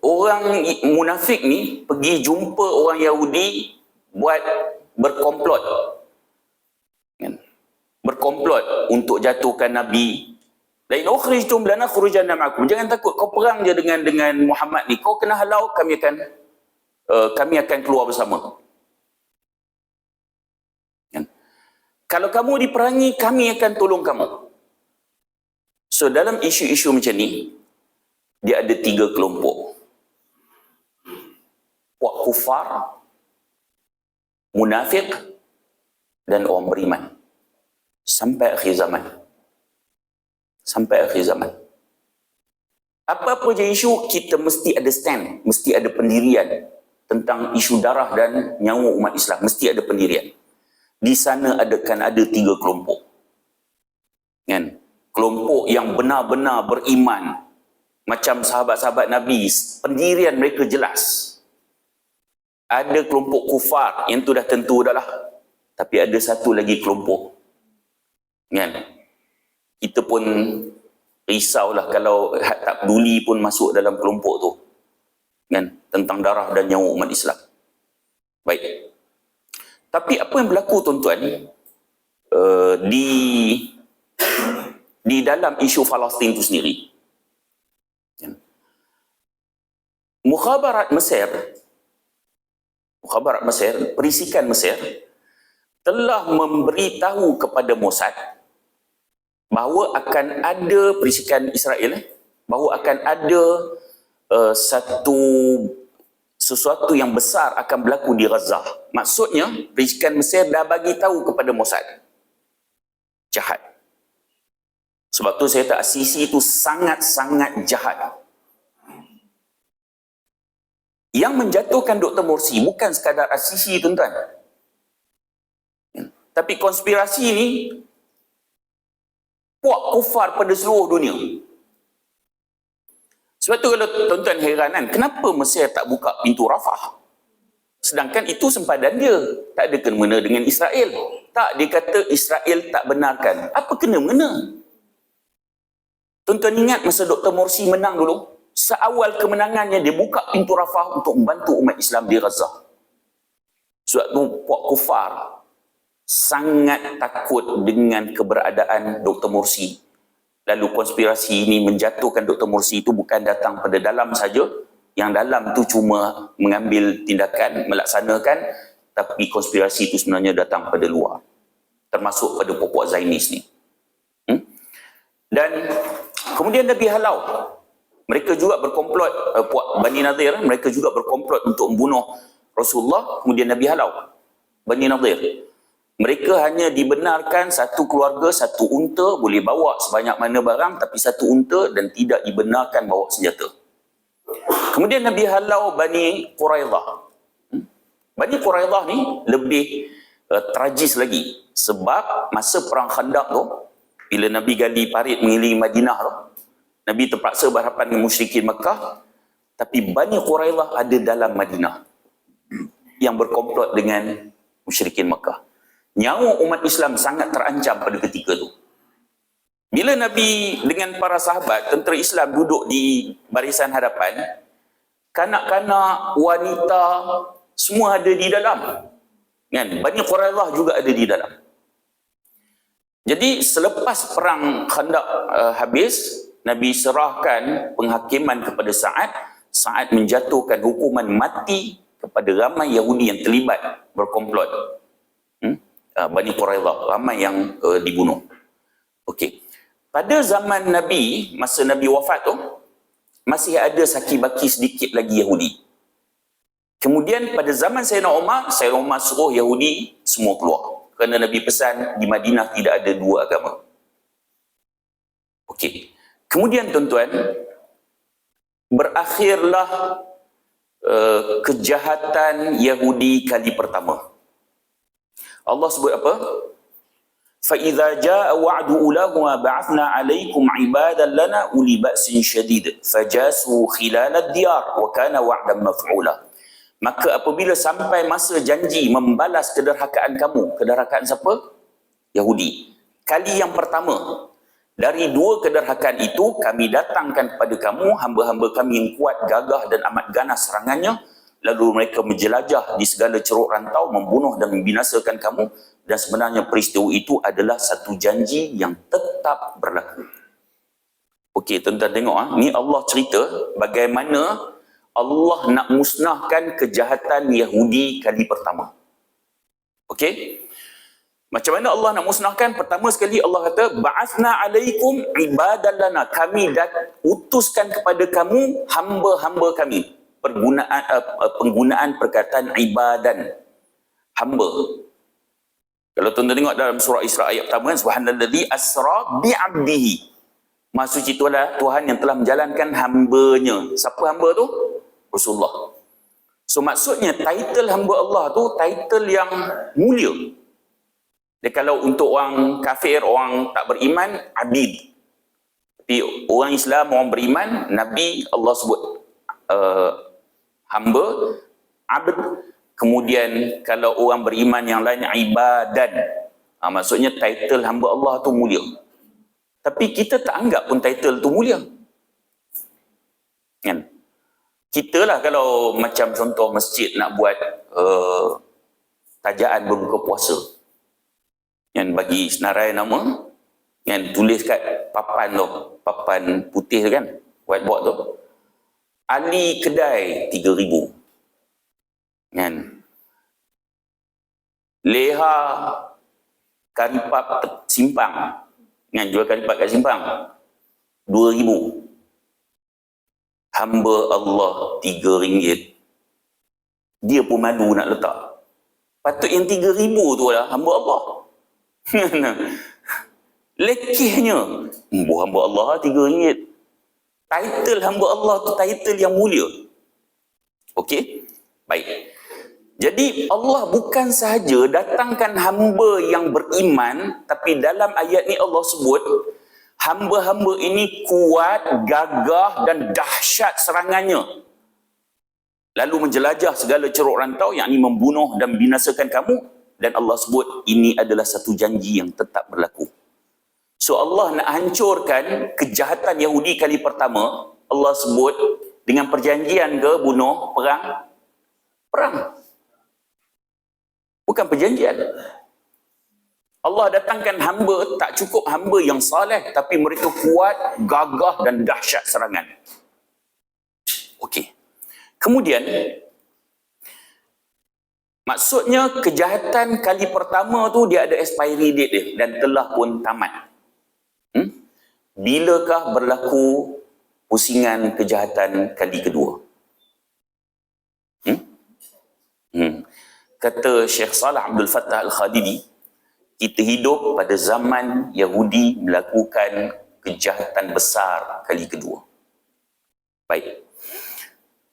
orang munafik ni pergi jumpa orang Yahudi buat berkomplot, kan? Berkomplot untuk jatuhkan Nabi. Lain ukhrijtum lana khurujanna ma'akum. Jangan takut, kau perang je dengan Muhammad ni. Kau kena halau, kami akan keluar bersama. Kan? Kalau kamu diperangi, kami akan tolong kamu. So dalam isu-isu macam ni, dia ada 3 kelompok. Puak kufar, munafik, dan orang beriman. Sampai akhir zaman. Sampai akhir zaman. Apa-apa je isu, kita mesti ada stand, mesti ada pendirian tentang isu darah dan nyawa umat Islam. Mesti ada pendirian. Di sana akan ada 3 kelompok. Kan? Kelompok yang benar-benar beriman, macam sahabat-sahabat Nabi, pendirian mereka jelas. Ada kelompok kufar, yang tu dah tentu dah lah. Tapi ada satu lagi kelompok. Kan? Kita pun risaulah kalau tak peduli pun masuk dalam kelompok tu. Kan? Tentang darah dan nyawa umat Islam. Baik. Tapi apa yang berlaku tuan-tuan, di dalam isu Palestin itu sendiri, Mukhabarat Mesir, perisikan Mesir telah memberitahu kepada Mossad bahawa akan ada perisikan Israel, bahawa akan ada sesuatu yang besar akan berlaku di Gaza. Maksudnya, perisikan Mesir dah bagi tahu kepada Mossad. Jahat. Sebab tu saya kata Sisi itu sangat-sangat jahat. Yang menjatuhkan Dr. Morsi bukan sekadar Sisi, tuan-tuan. Tapi konspirasi ni puak kufar pada seluruh dunia. Sebab tu kalau tuan-tuan heran kan, kenapa Mesir tak buka pintu Rafah? Sedangkan itu sempadan dia. Tak ada kena-mena dengan Israel. Tak, dia kata Israel tak benarkan. Apa kena-mena? Tuan-tuan ingat masa Dr. Morsi menang dulu? Seawal kemenangannya, dia buka pintu Rafah untuk membantu umat Islam di Gaza. Sebab tu puak kufar sangat takut dengan keberadaan Dr. Morsi. Lalu konspirasi ini menjatuhkan Dr. Morsi itu bukan datang pada dalam saja. Yang dalam tu cuma mengambil tindakan, melaksanakan, tapi konspirasi itu sebenarnya datang pada luar. Termasuk pada puak Zionis ni. Dan kemudian Nabi halau. Mereka juga berkomplot, puak Bani Nadir, mereka juga berkomplot untuk membunuh Rasulullah, kemudian Nabi halau. Bani Nadir. Mereka hanya dibenarkan satu keluarga, satu unta, boleh bawa sebanyak mana barang, tapi satu unta dan tidak dibenarkan bawa senjata. Kemudian Nabi halau Bani Quraidah. Bani Quraidah ni lebih tragis lagi. Sebab masa perang Khandaq tu, bila Nabi gali parit mengelilingi Madinah tu, Nabi terpaksa berhadapan dengan musyrikin Mekah, tapi Bani Quraidah ada dalam Madinah yang berkomplot dengan musyrikin Mekah. Nyawa umat Islam sangat terancam pada ketika itu. Bila Nabi dengan para sahabat, tentera Islam duduk di barisan hadapan, kanak-kanak, wanita, semua ada di dalam. Kan? Bani Quraidah juga ada di dalam. Jadi selepas perang Khandaq habis, Nabi serahkan penghakiman kepada Sa'ad menjatuhkan hukuman mati kepada ramai Yahudi yang terlibat berkomplot. Bani Quraidah, ramai yang dibunuh. Okey. Pada zaman Nabi, masa Nabi wafat tu, masih ada saki-baki sedikit lagi Yahudi. Kemudian pada zaman Sayyidina Umar suruh Yahudi semua keluar. Kerana Nabi pesan di Madinah tidak ada dua agama. Okey. Kemudian tuan-tuan, berakhirlah kejahatan Yahudi kali pertama. Allah sebut apa? فَإِذَا جَاءَ وَعْدُ أُولَاهُمَا بَعَثْنَا عَلَيْكُمْ عِبَادًا لَنَا أُولِي بَأْسٍ شَدِيدٍ فَجَاسُوا خِلَالَ الدِّيَارِ وَكَانَ وَعْدًا مَفْعُولًا. Maka apabila sampai masa janji membalas kederhakaan kamu, kederhakaan siapa? Yahudi. Kali yang pertama, dari dua kederhakaan itu, kami datangkan kepada kamu hamba-hamba kami yang kuat, gagah dan amat ganas serangannya. Lalu mereka menjelajah di segala ceruk rantau, membunuh dan membinasakan kamu. Dan sebenarnya peristiwa itu adalah satu janji yang tetap berlaku. Okey, tuan-tuan tengok. Ni Allah cerita bagaimana Allah nak musnahkan kejahatan Yahudi kali pertama. Okey? Macam mana Allah nak musnahkan? Pertama sekali Allah kata, ba'athna alaikum ibadan lana. Kami utuskan kepada kamu hamba-hamba kami. Penggunaan perkataan ibadan, hamba. Kalau tuan-tuan tengok dalam surah Isra ayat pertama, subhanalladzi asra bi'abdihi. Maha suci itulah Tuhan yang telah menjalankan hambanya. Siapa hamba tu? Rasulullah. So maksudnya title hamba Allah tu title yang mulia. Dan kalau untuk orang kafir, orang tak beriman, abid. Tapi orang Islam, orang beriman, Nabi Allah sebut hamba, abd. Kemudian kalau orang beriman yang lain, ibadan. Maksudnya title hamba Allah tu mulia. Tapi kita tak anggap pun title tu mulia. Kan? Kita lah kalau macam contoh masjid nak buat tajaan berbuka puasa. Yang bagi senarai nama, yang tulis kat papan tu, papan putih tu kan, whiteboard tu. Ali kedai 3,000. Kan? Leha karipap simpang. Kan, jual karipap kat simpang 2,000. Hamba Allah 3 ringgit. Dia pun malu nak letak. Patut yang 3,000 tu lah hamba Allah. Lekehnya. Hamba Allah 3 ringgit. Title hamba Allah tu title yang mulia. Okey? Baik. Jadi Allah bukan sahaja datangkan hamba yang beriman, tapi dalam ayat ni Allah sebut hamba-hamba ini kuat, gagah dan dahsyat serangannya. Lalu menjelajah segala ceruk rantau, yakni membunuh dan binasakan kamu. Dan Allah sebut ini adalah satu janji yang tetap berlaku. So Allah nak hancurkan kejahatan Yahudi kali pertama. Allah sebut dengan perjanjian ke bunuh, perang? Perang. Bukan perjanjian. Allah datangkan hamba, tak cukup hamba yang saleh, tapi mereka kuat, gagah dan dahsyat serangan. Okey. Kemudian, maksudnya kejahatan kali pertama tu dia ada expiry date dia dan telah pun tamat. Bilakah berlaku pusingan kejahatan kali kedua? Kata Syekh Salah Abdul Fattah Al-Khadidi, kita hidup pada zaman Yahudi melakukan kejahatan besar kali kedua. Baik.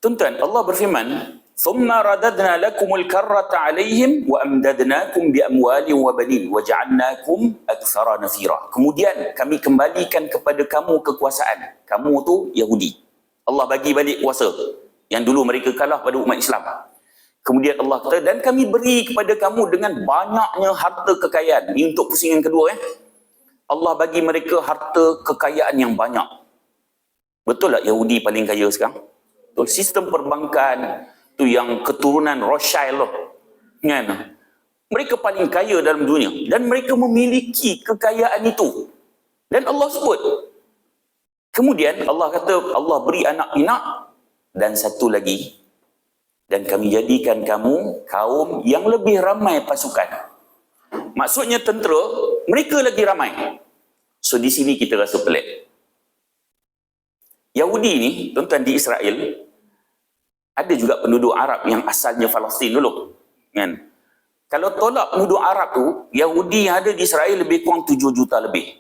Tuan-tuan, Allah berfirman, ثُمَّ رَدَدْنَا لَكُمُ الْكَرَّةَ عَلَيْهِمْ وَأَمْدَدْنَاكُمْ بِأَمْوَالٍ وَبَنِينَ وَجَعَلْنَاكُمْ أَكْثَرَ نَفِيرًا. Kemudian kami kembalikan kepada kamu kekuasaan. Kamu tu Yahudi. Allah bagi balik kuasa yang dulu mereka kalah pada umat Islam. Kemudian Allah kata, dan kami beri kepada kamu dengan banyaknya harta kekayaan. Ini untuk pusingan kedua. Allah bagi mereka harta kekayaan yang banyak. Betul tak Yahudi paling kaya sekarang? Betul. Sistem perbankan tu yang keturunan Rothschild loh. Kan? Mereka paling kaya dalam dunia. Dan mereka memiliki kekayaan itu. Dan Allah sebut. Kemudian Allah kata, Allah beri anak pinak. Dan satu lagi, dan kami jadikan kamu kaum yang lebih ramai pasukan. Maksudnya tentera, mereka lagi ramai. So di sini kita rasa pelik. Yahudi ni, tuan-tuan, di Israel, ada juga penduduk Arab yang asalnya Palestin dulu. Kan? Kalau tolak penduduk Arab tu, Yahudi yang ada di Israel lebih kurang 7 juta lebih.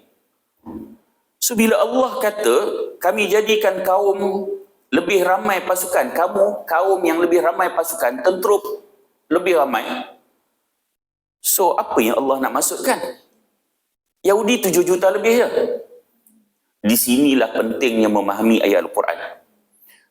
So bila Allah kata, kami jadikan kaum lebih ramai pasukan, kamu kaum yang lebih ramai pasukan, tentera lebih ramai. So apa yang Allah nak maksudkan? Yahudi 7 juta lebih je. Di sinilah pentingnya memahami ayat Al-Quran.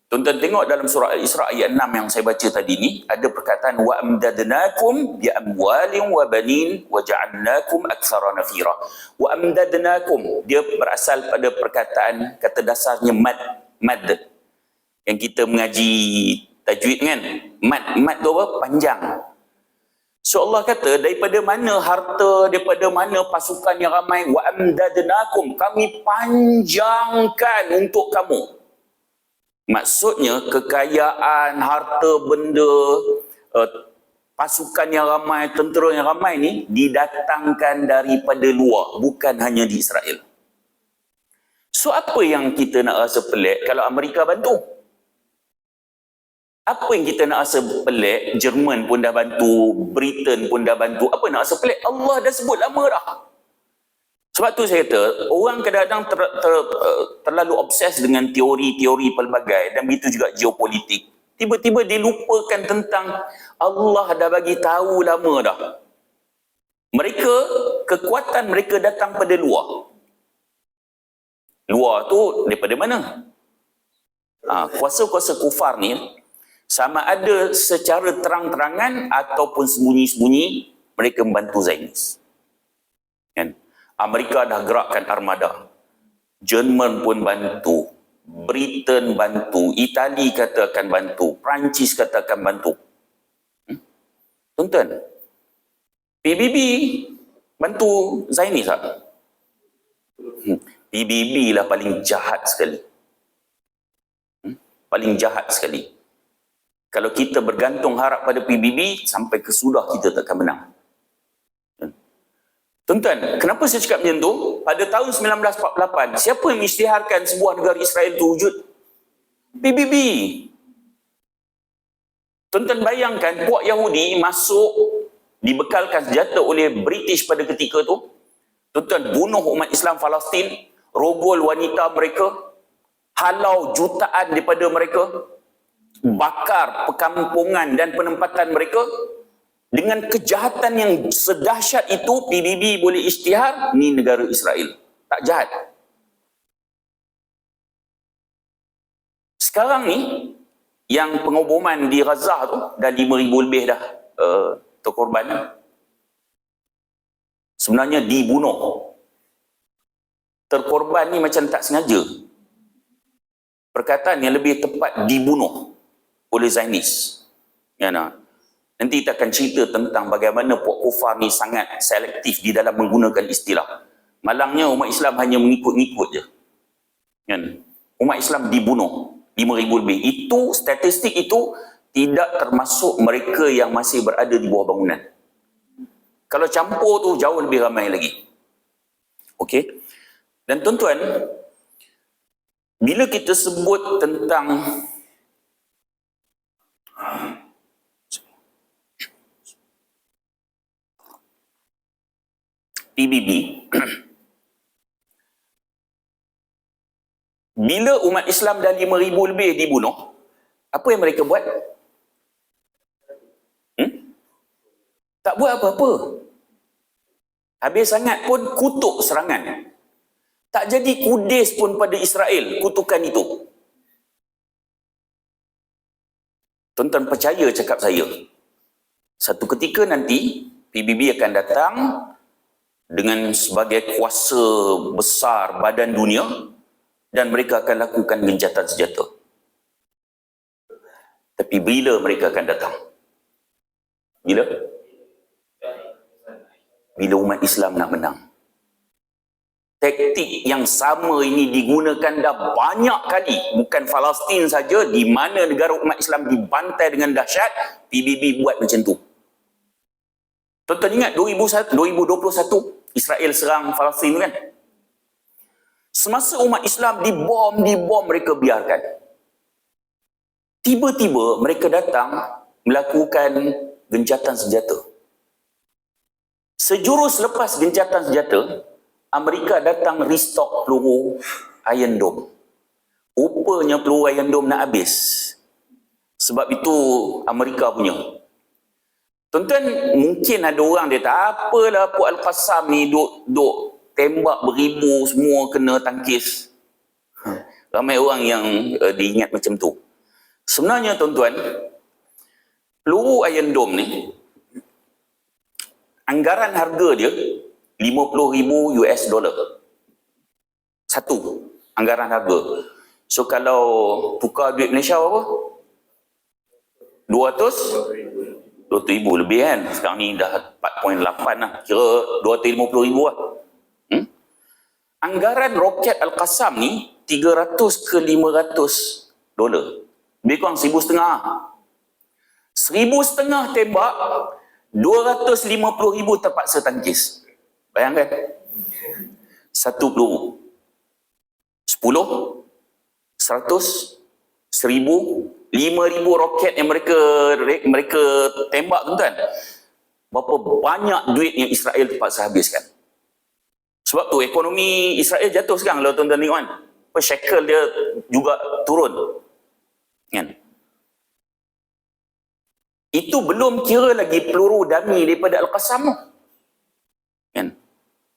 Tuan-tuan tengok dalam surah Al-Isra ayat 6 yang saya baca tadi ni, ada perkataan wa amdadnakum bi amwalin wa banin wa ja'alnakum aktsara nafira. Wa amdadnakum, dia berasal pada perkataan kata dasarnya mad. Yang kita mengaji tajwid kan, mad tu apa? Panjang. So Allah kata daripada mana harta, daripada mana pasukan yang ramai, wa amdadnakum, kami panjangkan untuk kamu. Maksudnya kekayaan, harta benda, pasukan yang ramai, tentera yang ramai ni didatangkan daripada luar, bukan hanya di Israel. So apa yang kita nak rasa pelik kalau Amerika bantu? Apa yang kita nak rasa pelik? Jerman pun dah bantu, Britain pun dah bantu. Apa nak rasa pelik? Allah dah sebut lama dah. Sebab tu saya kata, orang kadang-kadang terlalu obses dengan teori-teori pelbagai dan begitu juga geopolitik. Tiba-tiba dilupakan tentang Allah dah bagi tahu lama dah. Mereka, kekuatan mereka datang pada luar. Luar tu daripada mana? Kuasa-kuasa kufar ni, sama ada secara terang-terangan ataupun sembunyi-sembunyi, mereka membantu Zionis. Kan? Amerika dah gerakkan armada. Jerman pun bantu. Britain bantu. Itali kata akan bantu. Perancis kata akan bantu. Tuan-tuan, PBB bantu Zionis tak? PBB lah paling jahat sekali. Paling jahat sekali. Kalau kita bergantung harap pada PBB, sampai kesudah kita takkan menang. Tuan-tuan, kenapa saya cakap macam tu? Pada tahun 1948, siapa yang mengisytiharkan sebuah negara Israel itu wujud? PBB. Tuan-tuan bayangkan, puak Yahudi masuk, dibekalkan senjata oleh British pada ketika itu. Tuan-tuan, bunuh umat Islam Palestin, rogol wanita mereka, halau jutaan daripada mereka, bakar perkampungan dan penempatan mereka. Dengan kejahatan yang sedahsyat itu, PBB boleh isytihar, ni negara Israel. Tak jahat. Sekarang ni, yang pengoboman di Gaza tu, dah 5,000 lebih dah terkorban. Sebenarnya dibunuh. Terkorban ni macam tak sengaja. Perkataan yang lebih tepat, dibunuh oleh Zionis. Ya, nah. Nanti kita akan cerita tentang bagaimana puak kufar ni sangat selektif di dalam menggunakan istilah. Malangnya umat Islam hanya mengikut-ngikut je. Kan? Umat Islam dibunuh 5,000 lebih. Itu, statistik itu tidak termasuk mereka yang masih berada di bawah bangunan. Kalau campur tu jauh lebih ramai lagi. Okey. Dan tuan-tuan, bila kita sebut tentang PBB, bila umat Islam dah 5,000 lebih dibunuh, apa yang mereka buat? Tak buat apa-apa. Habis sangat pun kutuk serangan. Tak jadi kudis pun pada Israel kutukan itu. Tuan-tuan percaya cakap saya, satu ketika nanti PBB akan datang dengan sebagai kuasa besar badan dunia dan mereka akan lakukan gencatan senjata. Tapi bila mereka akan datang? Bila? Bila umat Islam nak menang. Taktik yang sama ini digunakan dah banyak kali. Bukan Palestin saja, di mana negara umat Islam dibantai dengan dahsyat, PBB buat macam tu. Tuan-tuan ingat 2021 Israel serang Palestin kan? Semasa umat Islam dibom mereka biarkan. Tiba-tiba mereka datang melakukan gencatan senjata. Sejurus lepas gencatan senjata, Amerika datang restock peluru Iron Dome. Rupanya peluru Iron Dome nak habis. Sebab itu Amerika punya. Tuan-tuan, mungkin ada orang dia tak apalah Puak Al-Qassam ni duk tembak beribu, semua kena tangkis. Ramai orang yang diingat macam tu. Sebenarnya tuan-tuan, peluru Iron Dome ni, anggaran harga dia 50,000 US dollar. Satu anggaran harga. So kalau tukar duit Malaysia apa? 200,000 lebih kan. Sekarang ni dah 4.8 lah. Kira 250,000 lah. Anggaran roket Al-Qassam ni 300 ke 500 dolar. Lebih kurang 1,500. 1,500 tembak, 250,000 terpaksa tangkis. Bayangkan. Satu peluru. 10, 100, 1,000, 5,000 roket yang mereka tembak, tuan-tuan. Berapa banyak duit yang Israel terpaksa habiskan. Sebab tu ekonomi Israel jatuh sekarang, kalau tuan-tuan tengok kan. Shekel dia juga turun. Kan? Itu belum kira lagi peluru dummy daripada Al-Qassam. Kan?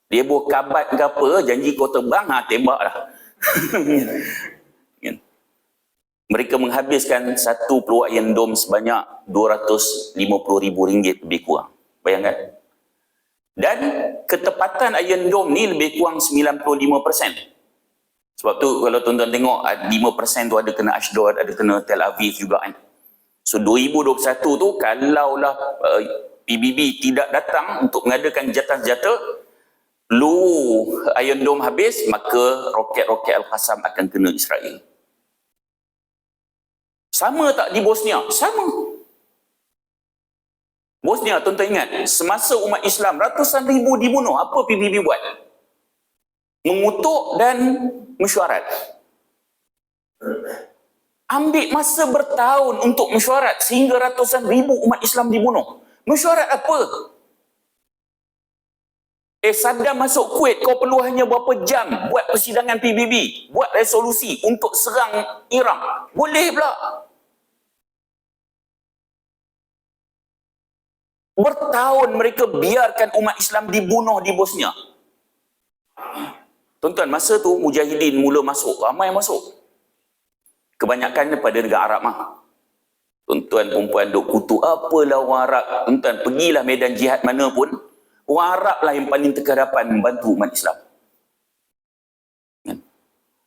Dia buat kabat ke apa, janji kau terbang, tembak lah. Kan? Mereka menghabiskan satu peluru Iron Dome sebanyak RM250,000 lebih kurang. Bayangkan. Dan ketepatan Iron Dome ni lebih kurang 95%. Sebab tu kalau tuan-tuan tengok 5% tu ada kena Ashdod, ada kena Tel Aviv juga kan. So 2021 tu kalaulah PBB tidak datang untuk mengadakan senjata-senjata, peluru Iron Dome habis, maka roket-roket Al-Qassam akan kena Israel. Sama tak di Bosnia? Sama. Bosnia, tuan-tuan ingat, semasa umat Islam ratusan ribu dibunuh, apa PBB buat? Mengutuk dan mesyuarat. Ambil masa bertahun untuk mesyuarat sehingga ratusan ribu umat Islam dibunuh. Mesyuarat apa? Saddam masuk Kuwait, kau perlu hanya berapa jam buat persidangan PBB, buat resolusi untuk serang Iraq. Boleh pula. Bertahun mereka biarkan umat Islam dibunuh di Bosnia. Tuan-tuan, masa tu Mujahidin mula masuk, ramai masuk. Kebanyakan daripada negara Arab mah. Tuan-tuan, perempuan duk kutu, apalah orang Arab. Tuan-tuan, pergilah medan jihad mana pun, orang Arab lah yang paling terkadapan membantu umat Islam.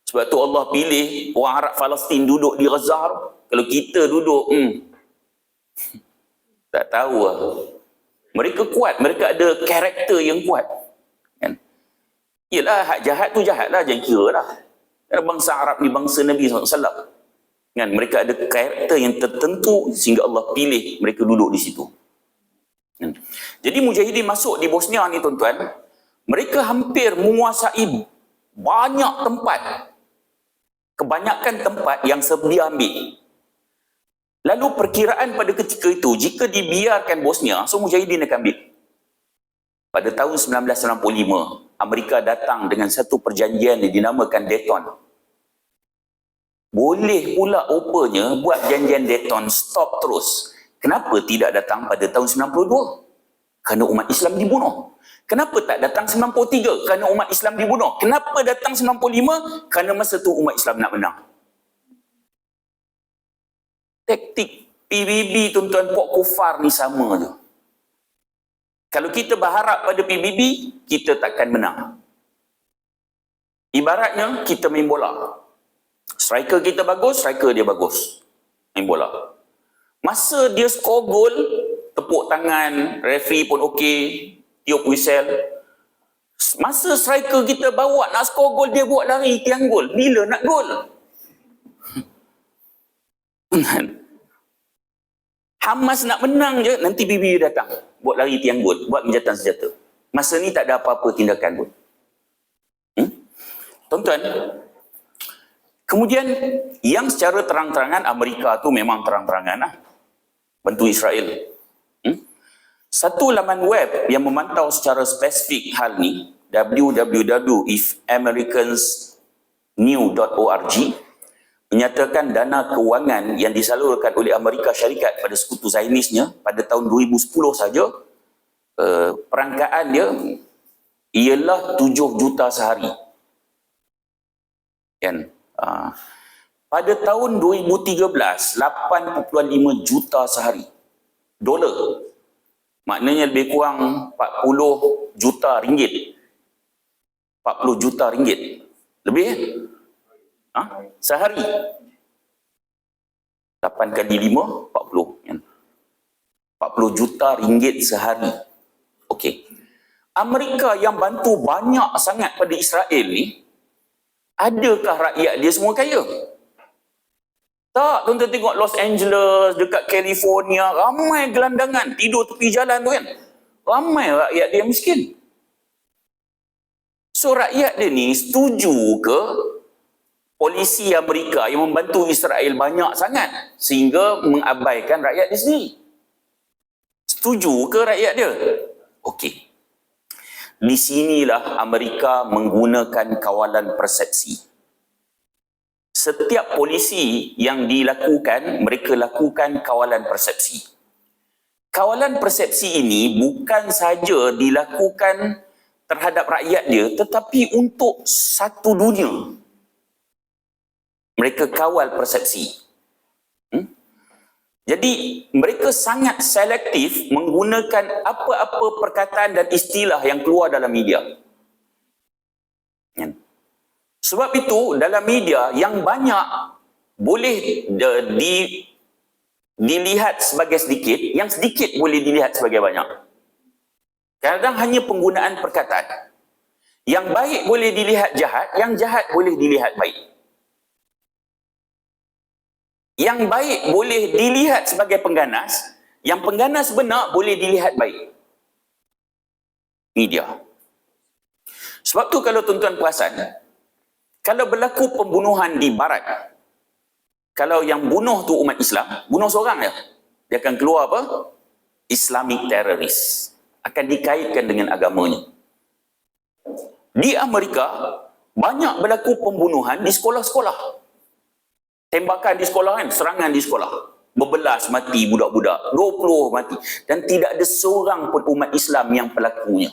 Sebab tu Allah pilih orang Arab Palestin duduk di Gaza. Kalau kita duduk, tak tahu lah. Mereka kuat, mereka ada karakter yang kuat. Kan? Yelah, hak jahat tu jahat lah, jangan kira lah. Kerana bangsa Arab ni bangsa Nabi SAW. Kan? Mereka ada karakter yang tertentu sehingga Allah pilih mereka duduk di situ. Kan? Jadi Mujahidin masuk di Bosnia ni, tuan-tuan, mereka hampir menguasai banyak tempat. Kebanyakan tempat yang sedia ambil. Lalu perkiraan pada ketika itu, jika dibiarkan Bosnia, so Mujahidin akan ambil. Pada tahun 1995, Amerika datang dengan satu perjanjian yang dinamakan Dayton. Boleh pula rupanya buat janjian Dayton stop terus. Kenapa tidak datang pada tahun 92? Kerana umat Islam dibunuh. Kenapa tak datang 93? Kerana umat Islam dibunuh. Kenapa datang 95? Kerana masa tu umat Islam nak menang. Taktik PBB, tuan-tuan, puak kufar ni sama je. Kalau kita berharap pada PBB, kita takkan menang. Ibaratnya kita main bola. Striker kita bagus, striker dia bagus. Main bola. Masa dia skor gol, tepuk tangan, referee pun okey, tiup whistle. Masa striker kita bawa nak skor gol, dia buat lari tiang gol. Bila nak gol? Hamas nak menang je, nanti PBB datang buat lari tiang gol, buat menjatan senjata. Masa ni tak ada apa-apa tindakan pun. Tuan-tuan, kemudian yang secara terang-terangan, Amerika tu memang terang-terangan lah bantu Israel. Satu laman web yang memantau secara spesifik hal ni, www.ifamericans.new.org, menyatakan dana kewangan yang disalurkan oleh Amerika Syarikat pada sekutu Zionisnya pada tahun 2010 saja, perangkaan dia ialah 7 juta sehari. Kan? Pada tahun 2013, 8.5 juta sehari. Dolar. Maknanya lebih kurang 40 juta ringgit. 40 juta ringgit. Lebih? Sehari. 8 kali 5, 40. 40 juta ringgit sehari. Okey. Amerika yang bantu banyak sangat pada Israel ni, adakah rakyat dia semua kaya? Tak, tuan-tuan tengok Los Angeles, dekat California, ramai gelandangan tidur tepi jalan tu kan. Ramai rakyat dia miskin. So rakyat dia ni setuju ke polisi Amerika yang membantu Israel banyak sangat sehingga mengabaikan rakyat dia sendiri? Setuju ke rakyat dia? Okey. Di sinilah Amerika menggunakan kawalan persepsi. Setiap polisi yang dilakukan, mereka lakukan kawalan persepsi. Kawalan persepsi ini bukan sahaja dilakukan terhadap rakyat dia, tetapi untuk satu dunia. Mereka kawal persepsi. Jadi, mereka sangat selektif menggunakan apa-apa perkataan dan istilah yang keluar dalam media. Sebab itu, dalam media yang banyak boleh dilihat sebagai sedikit, yang sedikit boleh dilihat sebagai banyak. Kadang-kadang hanya penggunaan perkataan. Yang baik boleh dilihat jahat, yang jahat boleh dilihat baik. Yang baik boleh dilihat sebagai pengganas, yang pengganas benar boleh dilihat baik. Media. Sebab tu kalau tuan-tuan perasan, kalau berlaku pembunuhan di barat, kalau yang bunuh tu umat Islam, bunuh seorang dia akan keluar apa? Islamic terrorist. Akan dikaitkan dengan agamanya. Di Amerika, banyak berlaku pembunuhan di sekolah-sekolah. Tembakan di sekolah kan, serangan di sekolah. Berbelas mati budak-budak, 20 mati. Dan tidak ada seorang pun umat Islam yang pelakunya.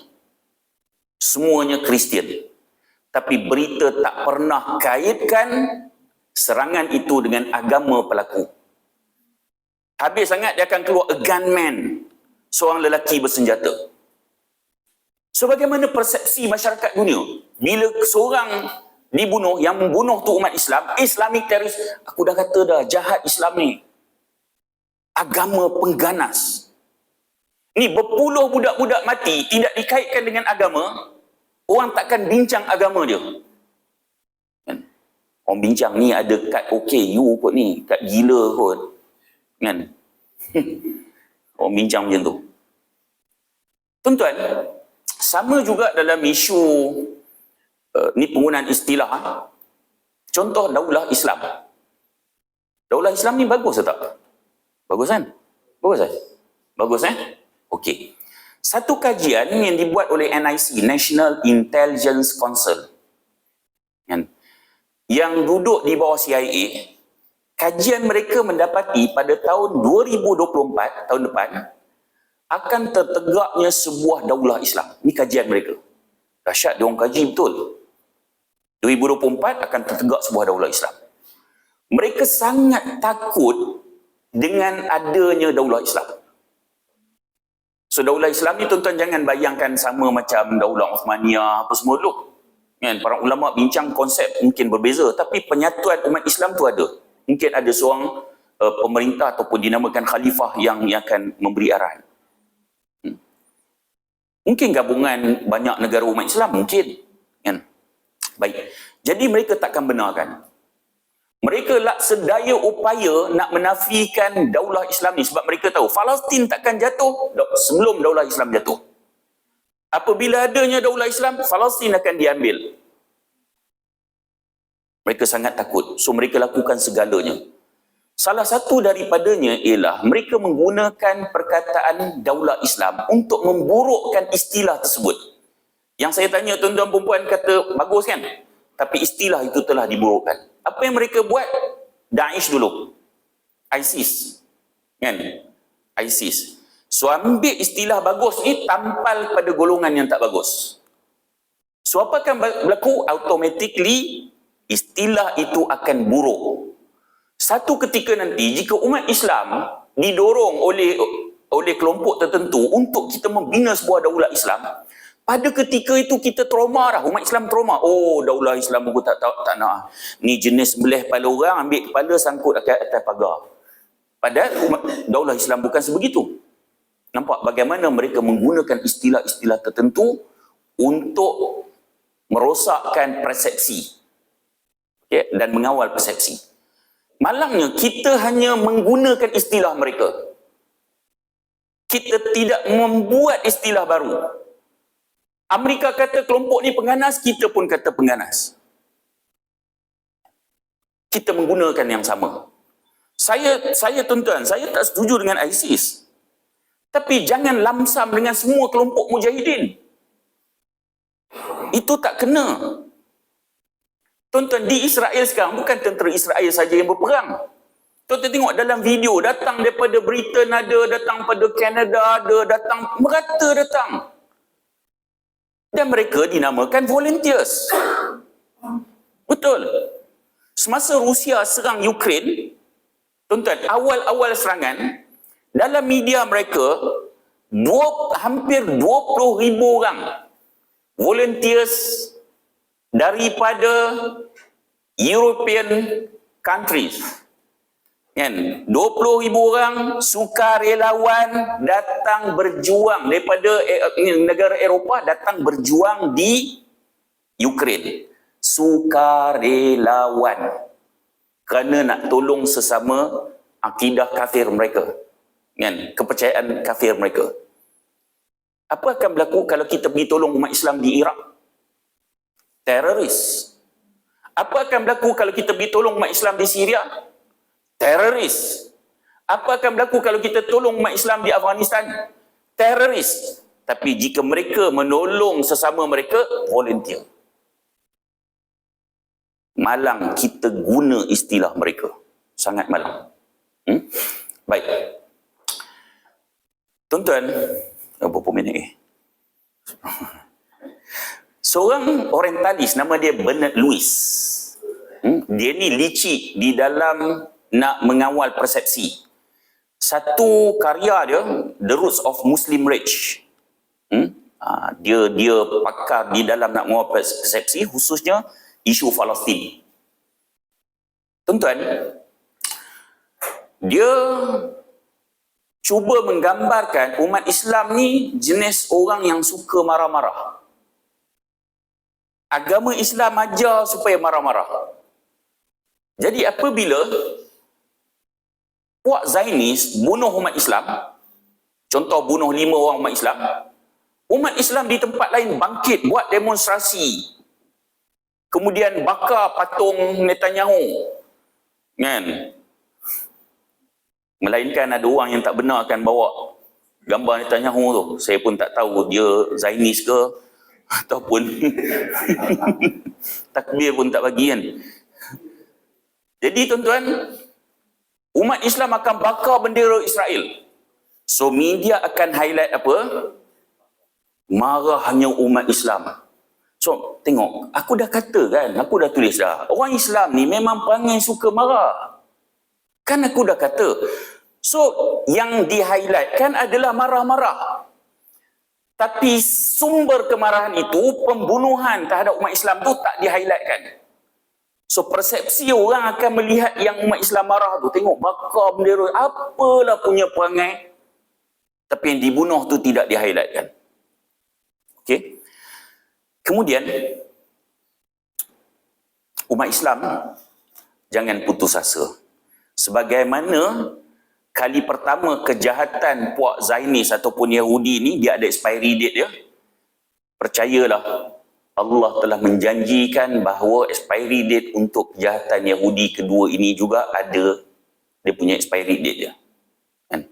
Semuanya Kristian. Tapi berita tak pernah kaitkan serangan itu dengan agama pelaku. Habis sangat dia akan keluar a gunman, seorang lelaki bersenjata. So bagaimana persepsi masyarakat dunia bila seorang dibunuh, yang membunuh tu umat Islam, Islamic terrorist? Aku dah kata dah, jahat Islam ni, agama pengganas. Ni berpuluh budak-budak mati tidak dikaitkan dengan agama. Orang takkan bincang agama dia. Kan? Orang bincang ni ada kad OKU kot ni, kad gila kot. Kan? Orang bincang macam tu. Tuan-tuan, sama juga dalam isu ni penggunaan istilah. Contoh Daulah Islam. Daulah Islam ni bagus atau tak? Bagus kan? Bagus kan? Bagus kan? Okey. Satu kajian yang dibuat oleh NIC, National Intelligence Council, yang duduk di bawah CIA, kajian mereka mendapati pada tahun 2024, tahun depan, akan tertegaknya sebuah daulah Islam. Ini kajian mereka. Dahsyat, dia orang kaji betul. 2024 akan tertegak sebuah daulah Islam. Mereka sangat takut dengan adanya daulah Islam. So daulah Islam ni tuan-tuan jangan bayangkan sama macam daulah Uthmaniyah apa semua dulu. Kan, para ulama bincang konsep mungkin berbeza, tapi penyatuan umat Islam tu ada. Mungkin ada seorang pemerintah ataupun dinamakan khalifah yang akan memberi arahan. Mungkin gabungan banyak negara umat Islam, mungkin. Kan? Baik. Jadi mereka takkan benarkan. Mereka sedaya upaya nak menafikan daulah Islam ni sebab mereka tahu Palestin takkan jatuh sebelum daulah Islam jatuh. Apabila adanya daulah Islam, Palestin akan diambil. Mereka sangat takut. So mereka lakukan segalanya. Salah satu daripadanya ialah mereka menggunakan perkataan daulah Islam untuk memburukkan istilah tersebut. Yang saya tanya tuan-tuan perempuan kata bagus kan? Tapi istilah itu telah diburukkan. Apa yang mereka buat? Daesh dulu. ISIS. Kan? ISIS. So ambil istilah bagus ni tampal pada golongan yang tak bagus. So apa akan berlaku? Automatically istilah itu akan buruk. Satu ketika nanti jika umat Islam didorong oleh kelompok tertentu untuk kita membina sebuah daulah Islam, pada ketika itu kita trauma dah, umat Islam trauma. Oh, daulah Islam aku tak nak. Ni jenis sembelih kepala orang, ambil kepala sangkut dekat atas pagar. Padahal daulah Islam bukan sebegitu. Nampak bagaimana mereka menggunakan istilah-istilah tertentu untuk merosakkan persepsi, okay, dan mengawal persepsi. Malangnya kita hanya menggunakan istilah mereka. Kita tidak membuat istilah baru. Amerika kata kelompok ni pengganas, kita pun kata pengganas. Kita menggunakan yang sama. Saya tuan-tuan, saya tak setuju dengan ISIS. Tapi jangan lamsam dengan semua kelompok mujahidin. Itu tak kena. Tuan-tuan, di Israel sekarang bukan tentera Israel saja yang berperang. Tuan-tuan tengok dalam video, datang daripada Britain ada, datang daripada Canada ada, datang, merata datang. Dan mereka dinamakan volunteers. Betul. Semasa Rusia serang Ukraine, tuan-tuan, awal-awal serangan, dalam media mereka, hampir 20,000 orang volunteers daripada European countries. Kan? 20,000 orang sukarelawan datang berjuang daripada negara Eropah, datang berjuang di Ukraine. Sukarelawan. Kerana nak tolong sesama akidah kafir mereka. Kan? Kepercayaan kafir mereka. Apa akan berlaku kalau kita pergi tolong umat Islam di Iraq? Teroris. Apa akan berlaku kalau kita pergi tolong umat Islam di Syria? Teroris. Apa akan berlaku kalau kita tolong umat Islam di Afghanistan? Teroris. Tapi jika mereka menolong sesama mereka, volunteer. Malang kita guna istilah mereka. Sangat malang. Baik. Tuan-tuan, berapa minit ni? Seorang orientalis nama dia Bernard Lewis. Dia ni licik di dalam nak mengawal persepsi. Satu karya dia, The Roots of Muslim Rage. Dia pakar di dalam nak mengawal persepsi, khususnya isu Palestin. Tuan-tuan, dia cuba menggambarkan umat Islam ni jenis orang yang suka marah-marah. Agama Islam ajar supaya marah-marah. Jadi apabila puak Zionis bunuh umat Islam, contoh bunuh 5 orang umat Islam di tempat lain bangkit buat demonstrasi, kemudian bakar patung Netanyahu, kan? Melainkan ada orang yang tak benarkan bawa gambar Netanyahu tu. Saya pun tak tahu dia Zionis ke ataupun takbir pun tak bagi, kan? Jadi tuan-tuan, umat Islam akan bakar bendera Israel. So media akan highlight apa? Marahnya umat Islam. So tengok, aku dah kata kan, aku dah tulis dah, orang Islam ni memang perangai suka marah. Kan aku dah kata. So yang di-highlight kan adalah marah-marah. Tapi sumber kemarahan itu, pembunuhan terhadap umat Islam tu tak di-highlightkan. So persepsi orang akan melihat yang umat Islam marah tu, tengok bakar bendera, apalah punya perangai. Tapi yang dibunuh tu tidak di-highlightkan. Okey. Kemudian umat Islam jangan putus asa. Sebagaimana kali pertama kejahatan puak Zionis ataupun Yahudi ni, dia ada expiry date dia. Percayalah, Allah telah menjanjikan bahawa expiry date untuk kejahatan Yahudi kedua ini juga ada, dia punya expiry date dia. Kan?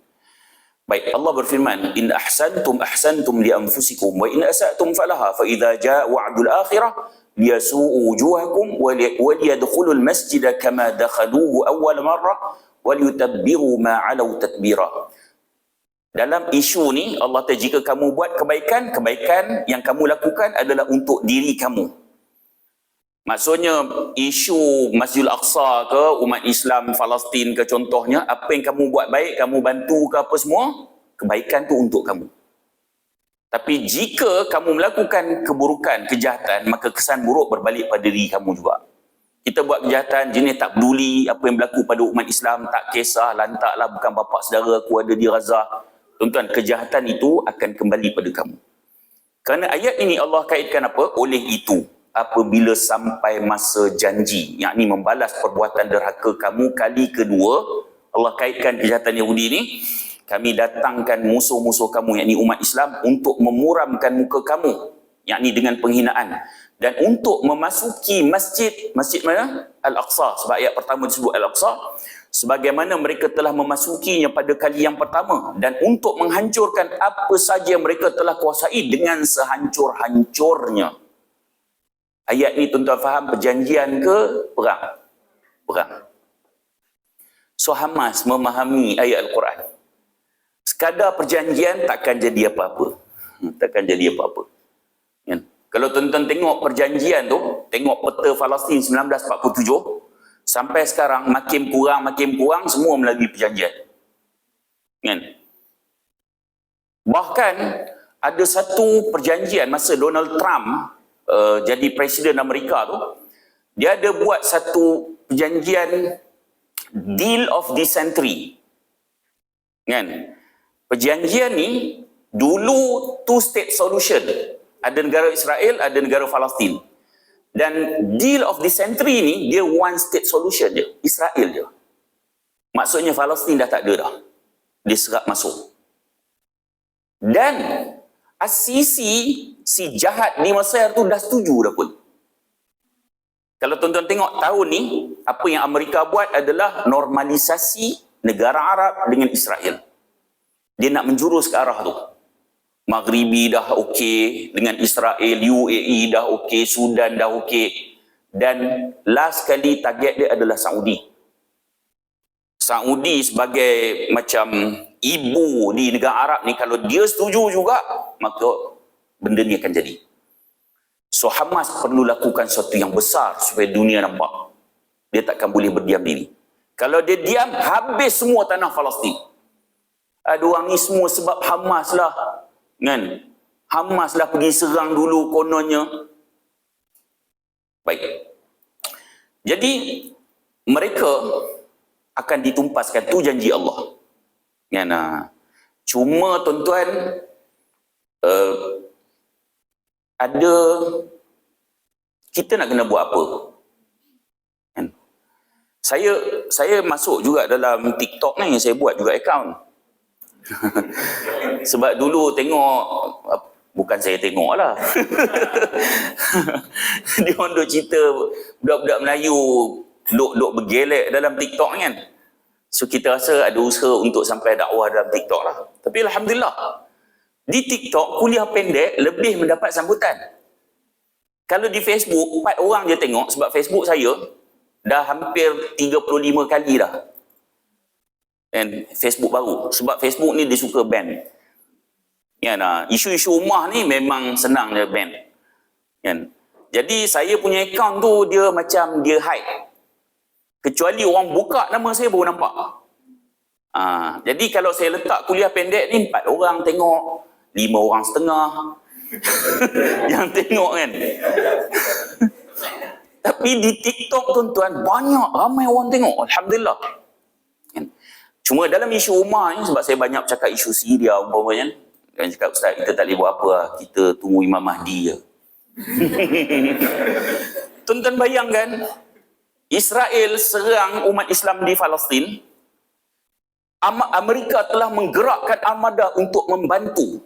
Baik, Allah berfirman, in ahsantum ahsantum li anfusikum wa in asatum falaha fa idza jaa wa'dul akhirah liyasu'u wujuhakum wa liyadkhulul masjida kama dakhaluhu awwal marrah wa liyutabbiru ma 'alau tatbira. Dalam isu ni Allah kata jika kamu buat kebaikan, kebaikan yang kamu lakukan adalah untuk diri kamu. Maksudnya isu Masjidil Aqsa ke, umat Islam Palestin ke contohnya, apa yang kamu buat baik, kamu bantu ke apa semua, kebaikan tu untuk kamu. Tapi jika kamu melakukan keburukan, kejahatan, maka kesan buruk berbalik pada diri kamu juga. Kita buat kejahatan, jenis tak peduli apa yang berlaku pada umat Islam, tak kisah, lantaklah bukan bapa saudara aku ada di Gaza. Tuan-tuan, kejahatan itu akan kembali pada kamu. Kerana ayat ini Allah kaitkan apa? Oleh itu, apabila sampai masa janji, yakni membalas perbuatan derhaka kamu kali kedua, Allah kaitkan kejahatan Yahudi ini, kami datangkan musuh-musuh kamu, yakni umat Islam, untuk memuramkan muka kamu, yakni dengan penghinaan. Dan untuk memasuki masjid mana? Al-Aqsa. Sebab ayat pertama disebut Al-Aqsa. Sebagaimana mereka telah memasukinya pada kali yang pertama. Dan untuk menghancurkan apa saja yang mereka telah kuasai dengan sehancur-hancurnya. Ayat ni tuan-tuan faham perjanjian ke perang? Perang. So Hamas memahami ayat Al-Quran. Sekadar perjanjian takkan jadi apa-apa. Takkan jadi apa-apa. Ya. Kalau tuan-tuan tengok perjanjian tu, tengok peta Palestin 1947, sampai sekarang makin kurang semua melalui perjanjian. Kan? Bahkan ada satu perjanjian masa Donald Trump jadi Presiden Amerika tu, dia ada buat satu perjanjian Deal of the Century. Kan? Perjanjian ni dulu two-state solution. Ada negara Israel, ada negara Palestin. Dan deal of the century ni, dia one state solution je. Israel je. Maksudnya Palestin dah tak ada dah. Dia serap masuk. Dan As-Sisi, si jahat di Mesir tu dah setuju dah pun. Kalau tuan-tuan tengok tahun ni, apa yang Amerika buat adalah normalisasi negara Arab dengan Israel. Dia nak menjurus ke arah tu. Maghribi dah okey dengan Israel, UAE dah okey, Sudan dah okey. Dan last kali target dia adalah Saudi. Saudi sebagai macam ibu di negara Arab ni, kalau dia setuju juga, maka benda ni akan jadi. So Hamas perlu lakukan sesuatu yang besar supaya dunia nampak. Dia takkan boleh berdiam diri. Kalau dia diam, habis semua tanah Palestin. Ada orang ni semua sebab Hamas lah. Kan? Hamas lah pergi serang dulu kononnya. Baik. Jadi mereka akan ditumpaskan, tu janji Allah. Kan? Cuma tuan-tuan ada, kita nak kena buat apa? Kan? Saya masuk juga dalam TikTok ni, saya buat juga akaun. Sebab dulu tengok, bukan saya tengok lah. Dia orang duk cerita budak-budak Melayu duk bergelek dalam TikTok kan. So kita rasa ada usaha untuk sampai dakwah dalam TikTok lah. Tapi Alhamdulillah, di TikTok kuliah pendek lebih mendapat sambutan. Kalau di Facebook 4 orang je tengok, sebab Facebook saya dah hampir 35 kali dah. Dan Facebook baru, sebab Facebook ni dia suka ban. Ya, isu-isu rumah ni memang senang dia ban. Kan? Jadi saya punya akaun tu dia macam dia hide. Kecuali orang buka nama saya baru nampak. Jadi kalau saya letak kuliah pendek ni 4 orang tengok, 5 orang setengah yang tengok kan. Tapi di TikTok tuan-tuan banyak, ramai orang tengok. Alhamdulillah. Cuma dalam isu rumah ni, sebab saya banyak cakap isu Syria umpamanya, kan cakap Ustaz kita tak boleh buat apa lah, kita tunggu Imam Mahdi je. Tuan-tuan bayangkan, Israel serang umat Islam di Palestin, Amerika telah menggerakkan armada untuk membantu.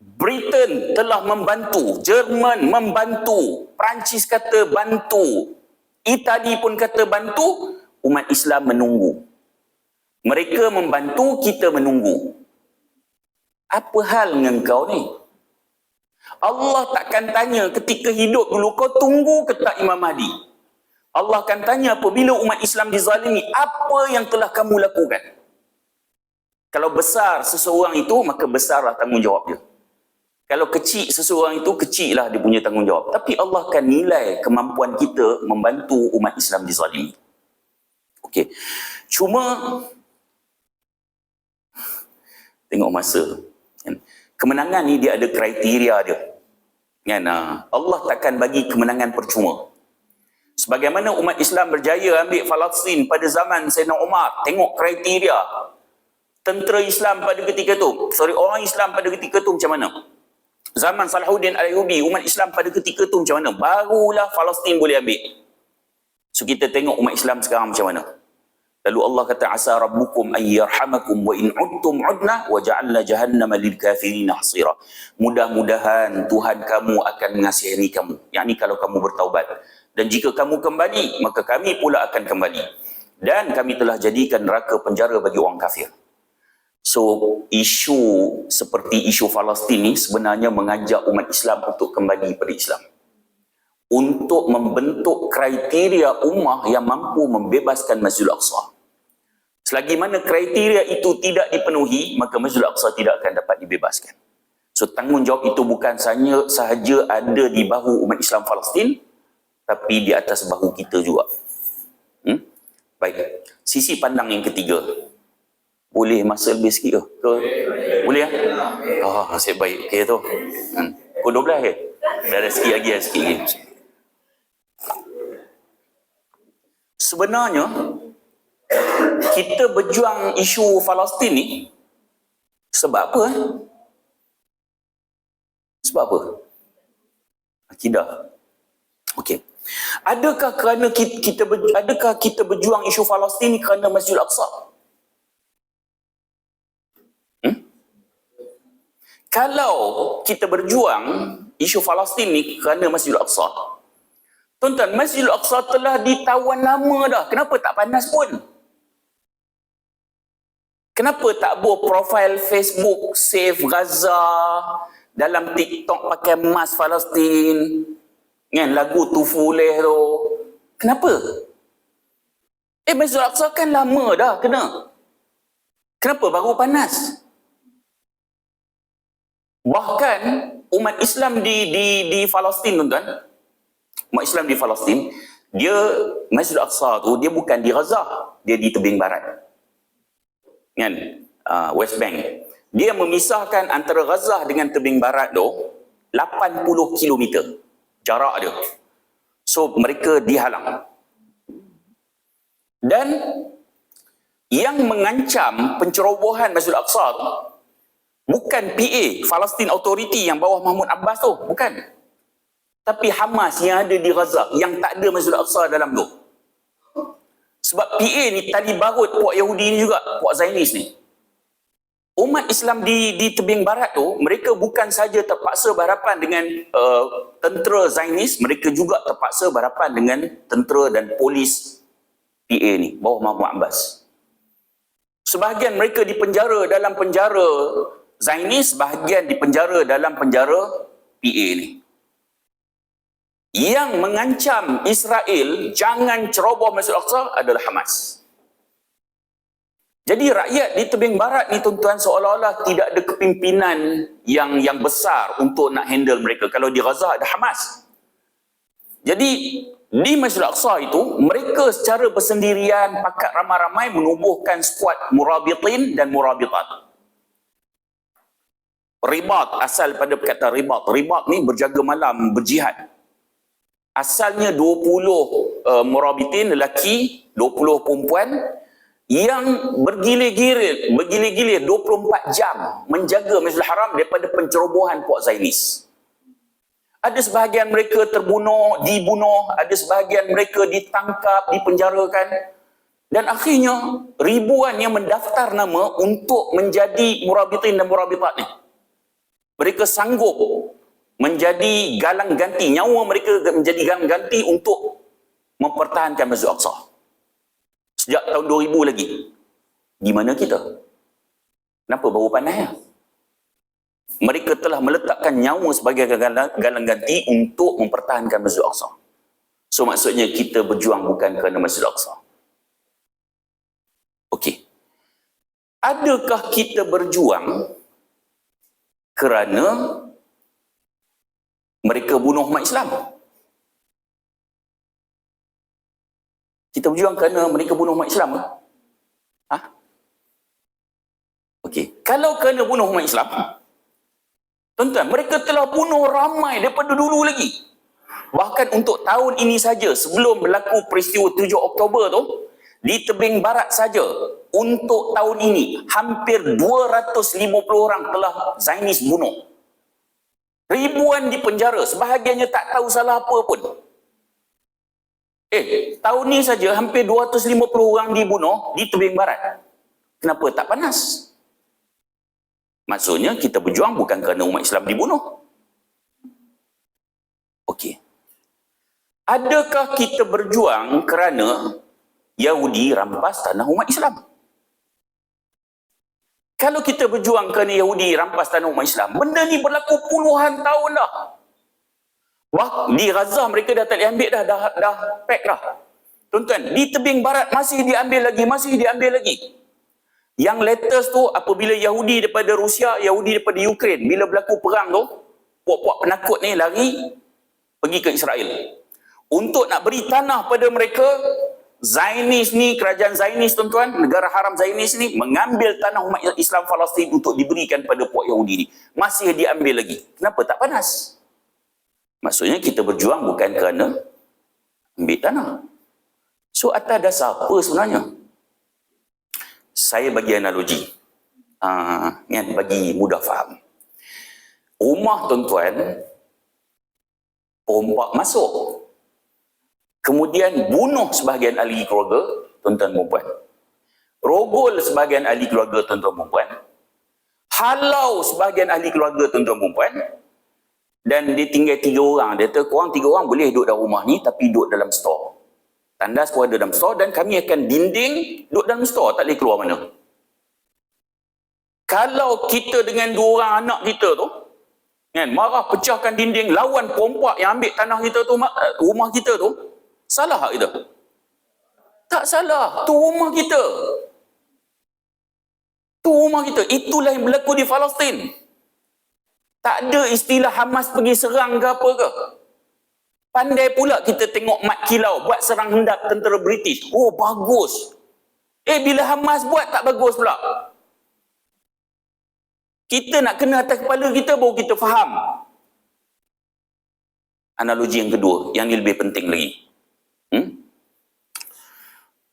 Britain telah membantu, Jerman membantu, Perancis kata bantu, Itali pun kata bantu, umat Islam menunggu. Mereka membantu, kita menunggu. Apa hal dengan kau ni? Allah takkan tanya ketika hidup dulu, kau tunggu ke tak Imam Mahdi? Allah akan tanya apabila umat Islam dizalimi, apa yang telah kamu lakukan? Kalau besar seseorang itu, maka besarlah tanggungjawab dia. Kalau kecil seseorang itu, kecillah dia punya tanggungjawab. Tapi Allah akan nilai kemampuan kita membantu umat Islam dizalimi. Okey. Cuma tengok masa. Kemenangan ni dia ada kriteria dia. Kan? Allah takkan bagi kemenangan percuma. Sebagaimana umat Islam berjaya ambil Palestin pada zaman Sayyidina Umar, tengok kriteria tentera Islam pada ketika tu. Orang Islam pada ketika tu macam mana? Zaman Salahuddin Al-Ayyubi, umat Islam pada ketika tu macam mana? Barulah Palestin boleh ambil. So kita tengok umat Islam sekarang macam mana. Lalu Allah kata, asa rabbukum an yarhamakum wa in udtum udna wa ja'alna jahannama lil kafirin hasira. Mudah-mudahan Tuhan kamu akan mengasihani kamu. Yakni kalau kamu bertaubat. Dan jika kamu kembali, maka kami pula akan kembali. Dan kami telah jadikan neraka penjara bagi orang kafir. So, isu seperti isu Palestin ni sebenarnya mengajak umat Islam untuk kembali pada Islam. Untuk membentuk kriteria ummah yang mampu membebaskan Masjidil Aqsa. Selagi mana kriteria itu tidak dipenuhi, maka Masjidil Aqsa tidak akan dapat dibebaskan. So, tanggungjawab itu bukan sahaja ada di bahu umat Islam Palestin, tapi di atas bahu kita juga. Baik, sisi pandang yang ketiga. Boleh masa lebih sikit ke? Boleh ya? Nasib baik. Okey tu. Pukul 12 ke? Dah ada sikit lagi. Sebenarnya, kita berjuang isu Palestin ni sebab apa? Sebab apa? Akidah. Okey. Adakah kita berjuang isu Palestin ni kerana Masjidil Aqsa? Kalau kita berjuang isu Palestin ni kerana Masjidil Aqsa, tuan-tuan, Masjidil Aqsa telah ditawan lama dah. Kenapa tak panas pun? Kenapa tak buat profil Facebook Save Gaza, dalam TikTok pakai mask Palestin, kan, lagu Tufuleh tu? Kenapa? Masjidil Aqsa kan lama dah kena. Kenapa baru panas? Bahkan umat Islam di Palestin, tuan-tuan, umat Islam di Palestin, dia Masjidil Aqsa tu dia bukan di Gaza, dia di tebing barat. Kan? West Bank. Dia memisahkan antara Gaza dengan tebing barat tu 80 km jarak dia. So mereka dihalang. Dan yang mengancam pencerobohan Masjidil Aqsa tu bukan PA, Palestine Authority yang bawah Mahmud Abbas tu, bukan. Tapi Hamas yang ada di Gaza, yang tak ada Masjidil Aqsa dalam tu. Sebab PA ni tali barut puak Yahudi ni juga, puak Zionis ni. Umat Islam di tebing barat tu, mereka bukan saja terpaksa berhadapan dengan tentera Zionis, mereka juga terpaksa berhadapan dengan tentera dan polis PA ni, bawah Mahmud Abbas. Sebahagian mereka dipenjara dalam penjara Zionis, bahagian dipenjara dalam penjara PA ni. Yang mengancam Israel jangan ceroboh Masjidil Aqsa adalah Hamas. Jadi rakyat di tebing barat ni, tuan-tuan, seolah-olah tidak ada kepimpinan yang besar untuk nak handle mereka. Kalau di Gaza ada Hamas. Jadi di Masjidil Aqsa itu, mereka secara bersendirian, pakat ramai-ramai menubuhkan skuad murabitin dan murabitat. Ribat, asal pada perkataan ribat. Ribat ni berjaga malam, berjihad. Asalnya 20 murabitin lelaki, 20 perempuan yang bergilir-gilir 24 jam menjaga Masjidil Haram daripada pencerobohan puak Zionis. Ada sebahagian mereka dibunuh, ada sebahagian mereka ditangkap, dipenjarakan. Dan akhirnya ribuan yang mendaftar nama untuk menjadi murabitin dan murabitat ni. Mereka sanggup menjadi galang ganti, nyawa mereka menjadi galang ganti untuk mempertahankan Masjidil Aqsa. Sejak tahun 2000 lagi. Di mana kita? Kenapa baru panas ya? Mereka telah meletakkan nyawa sebagai galang ganti untuk mempertahankan Masjidil Aqsa. So maksudnya kita berjuang bukan kerana Masjidil Aqsa. Okey. Adakah kita berjuang kerana mereka bunuh umat Islam? Kita berjuang kerana mereka bunuh umat Islam ke? Okey, kalau kerana bunuh umat Islam, tuan-tuan, mereka telah bunuh ramai daripada dulu lagi. Bahkan untuk tahun ini saja, sebelum berlaku peristiwa 7 Oktober tu, di tebing barat saja, untuk tahun ini, hampir 250 orang telah Zionis bunuh. Ribuan di penjara, sebahagiannya tak tahu salah apa pun. Tahun ni saja, hampir 250 orang dibunuh di tebing barat. Kenapa tak panas? Maksudnya, kita berjuang bukan kerana umat Islam dibunuh. Okey. Adakah kita berjuang kerana Yahudi rampas tanah umat Islam? Kalau kita berjuang kerana Yahudi rampas tanah umat Islam, benda ni berlaku puluhan tahun dah. Wah, di Gaza mereka dah tak diambil dah pack dah. Tuan-tuan, di tebing barat masih diambil lagi. Yang latest tu, apabila Yahudi daripada Rusia, Yahudi daripada Ukraine, bila berlaku perang tu, puak-puak penakut ni lari pergi ke Israel. Untuk nak beri tanah pada mereka, Zionis ni, kerajaan Zionis tuan-tuan, negara haram Zionis ni, mengambil tanah umat Islam Palestin untuk diberikan pada puak Yahudi ni. Masih diambil lagi. Kenapa tak panas? Maksudnya kita berjuang bukan kerana ambil tanah. So atas dasar apa sebenarnya? Saya bagi analogi. Bagi mudah faham. Rumah tuan-tuan, perompak masuk. Kemudian bunuh sebahagian ahli keluarga, tuan-tuan perempuan. Rogol sebahagian ahli keluarga, tuan-tuan perempuan. Halau sebahagian ahli keluarga, tuan-tuan perempuan. Dan dia tinggal 3 orang. Dia kata, korang 3 orang boleh duduk dalam rumah ni, tapi duduk dalam store. Tandas pun ada dalam store, dan kami akan dinding duduk dalam store, tak boleh keluar mana. Kalau kita dengan 2 orang anak kita tu, kan, marah pecahkan dinding, lawan perompak yang ambil tanah kita tu, rumah kita tu, salah tak kita? Tak salah. Tu rumah kita. Tu rumah kita. Itulah yang berlaku di Palestin. Tak ada istilah Hamas pergi serang ke apa ke. Pandai pula kita tengok mat kilau buat serang hendak tentera British. Oh, bagus. Bila Hamas buat tak bagus pula. Kita nak kena atas kepala kita baru kita faham. Analogi yang kedua, yang ni lebih penting lagi.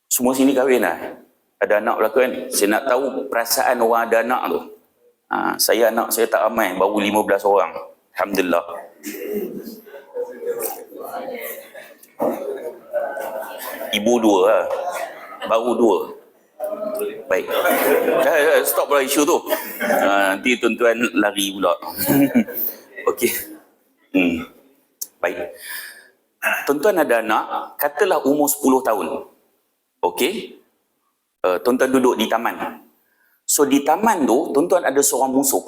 Semua sini kahwin lah. Ada anak belaka kan? Saya nak tahu perasaan orang ada anak tu. Anak saya tak ramai, baru 15 orang. Alhamdulillah. Ibu 2 lah. Baru 2. Baik. Stop pula isu tu. Nanti tuan-tuan lari pula. Okey. Baik. Tuan-tuan ada anak, katalah umur 10 tahun. Okey. Tuan-tuan duduk di taman. So di taman tu, tuan-tuan ada seorang musuh.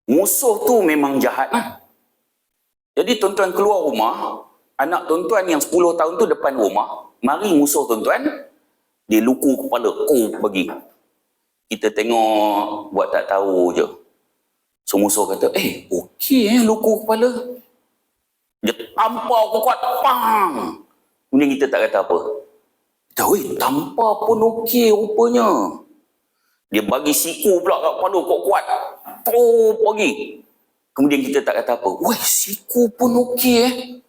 Musuh tu memang jahat lah. Jadi tuan-tuan keluar rumah, anak tuan-tuan yang 10 tahun tu depan rumah, mari musuh tuan-tuan, dia luku kepala, bagi. Kita tengok, buat tak tahu je. So musuh kata, okey luku kepala. Dia tampar kuat, pang. Kemudian kita tak kata apa. Kita, tampar pun okey rupanya. Dia bagi siku pula kat kepala kuat-kuat. Pergi. Kemudian kita tak kata apa. Siku pun okey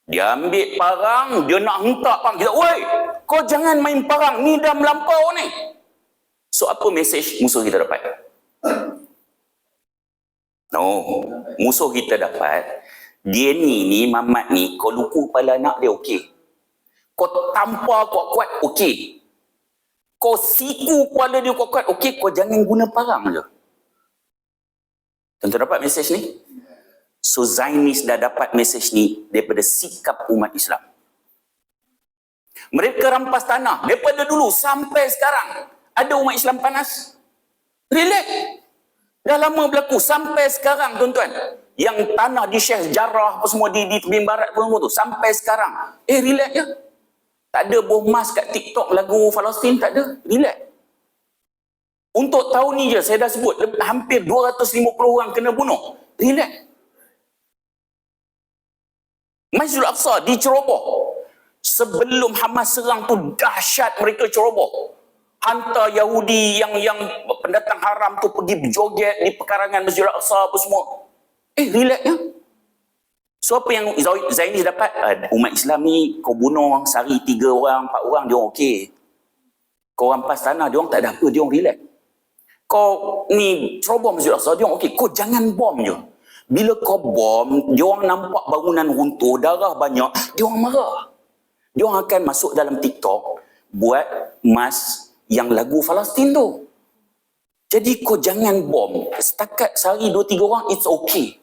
Dia ambil parang, dia nak hentak parang. Kita, kau jangan main parang. Ni dah melampau ni. So, apa mesej musuh kita dapat? Musuh kita dapat, dia ni, mamat ni, kau luku kepala anak dia okey. Kau tampar kuat-kuat okey. Kau siku kepala dia kuat-kuat okey, kau jangan guna parang je. Tuan-tuan dapat mesej ni? So Zionis dah dapat mesej ni daripada sikap umat Islam. Mereka rampas tanah daripada dulu sampai sekarang. Ada umat Islam panas? Relax. Dah lama berlaku sampai sekarang tuan-tuan. Yang tanah di Sheikh Jarrah apa semua di tebing barat pun tu sampai sekarang. Relax je. Tak ada boh mas kat TikTok lagu Palestin, tak ada. Relax. Untuk tahun ni je saya dah sebut hampir 250 orang kena bunuh. Relax. Masjidil Aqsa diceroboh. Sebelum Hamas serang tu dahsyat mereka ceroboh. Hantar Yahudi yang pendatang haram tu pergi berjoget di pekarangan Masjidil Aqsa apa semua. Relax ya. So apa yang Zaini dapat? Umat Islam ni kau bunuh sehari 3 orang, 4 orang dia orang okey. Kau rampas tanah dia orang tak ada apa, dia orang relax. Kau ni ceroboh Masjidil Aqsa dia orang okey. Kau jangan bom je. Bila kau bom, dia orang nampak bangunan runtuh, darah banyak, dia orang marah. Dia orang akan masuk dalam TikTok buat mas yang lagu Palestin tu. Jadi kau jangan bom. Setakat sehari 2-3 orang, it's okay.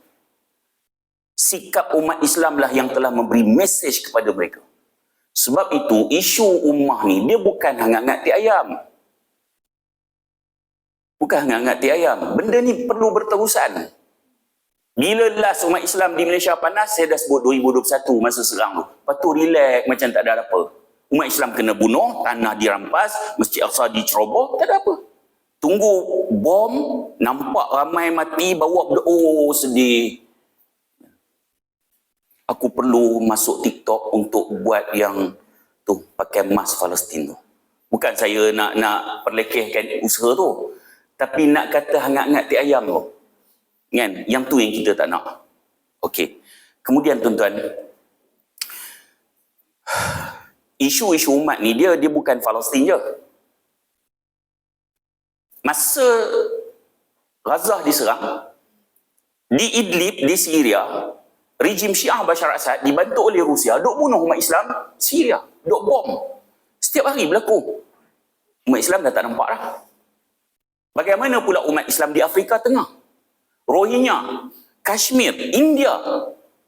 Sikap umat Islam lah yang telah memberi mesej kepada mereka. Sebab itu, isu ummah ni, dia bukan hangat-hangat ti ayam. Bukan hangat-hangat ti ayam. Benda ni perlu berterusan. Bila last umat Islam di Malaysia panas, saya dah sebut 2021 masa serang tu. Lepas tu relax macam tak ada apa. Umat Islam kena bunuh, tanah dirampas, Masjid Aqsa diceroboh, tak ada apa. Tunggu bom, nampak ramai mati, bawa berdoa, sedih. Aku perlu masuk TikTok untuk buat yang tu, pakai mask Palestin tu. Bukan saya nak perlekehkan usaha tu. Tapi nak kata hangat-hangat ti ayam tu. Kan? Yang tu yang kita tak nak. Okey. Kemudian tuan-tuan, isu-isu umat ni dia bukan Palestin je. Masa Gaza diserang, di Idlib, di Syria, rejim Syiah Bashar Assad dibantu oleh Rusia duk bunuh umat Islam Syria, duk bom. Setiap hari berlaku. Umat Islam dah tak nampak dah. Bagaimana pula umat Islam di Afrika Tengah? Rohingya, Kashmir, India,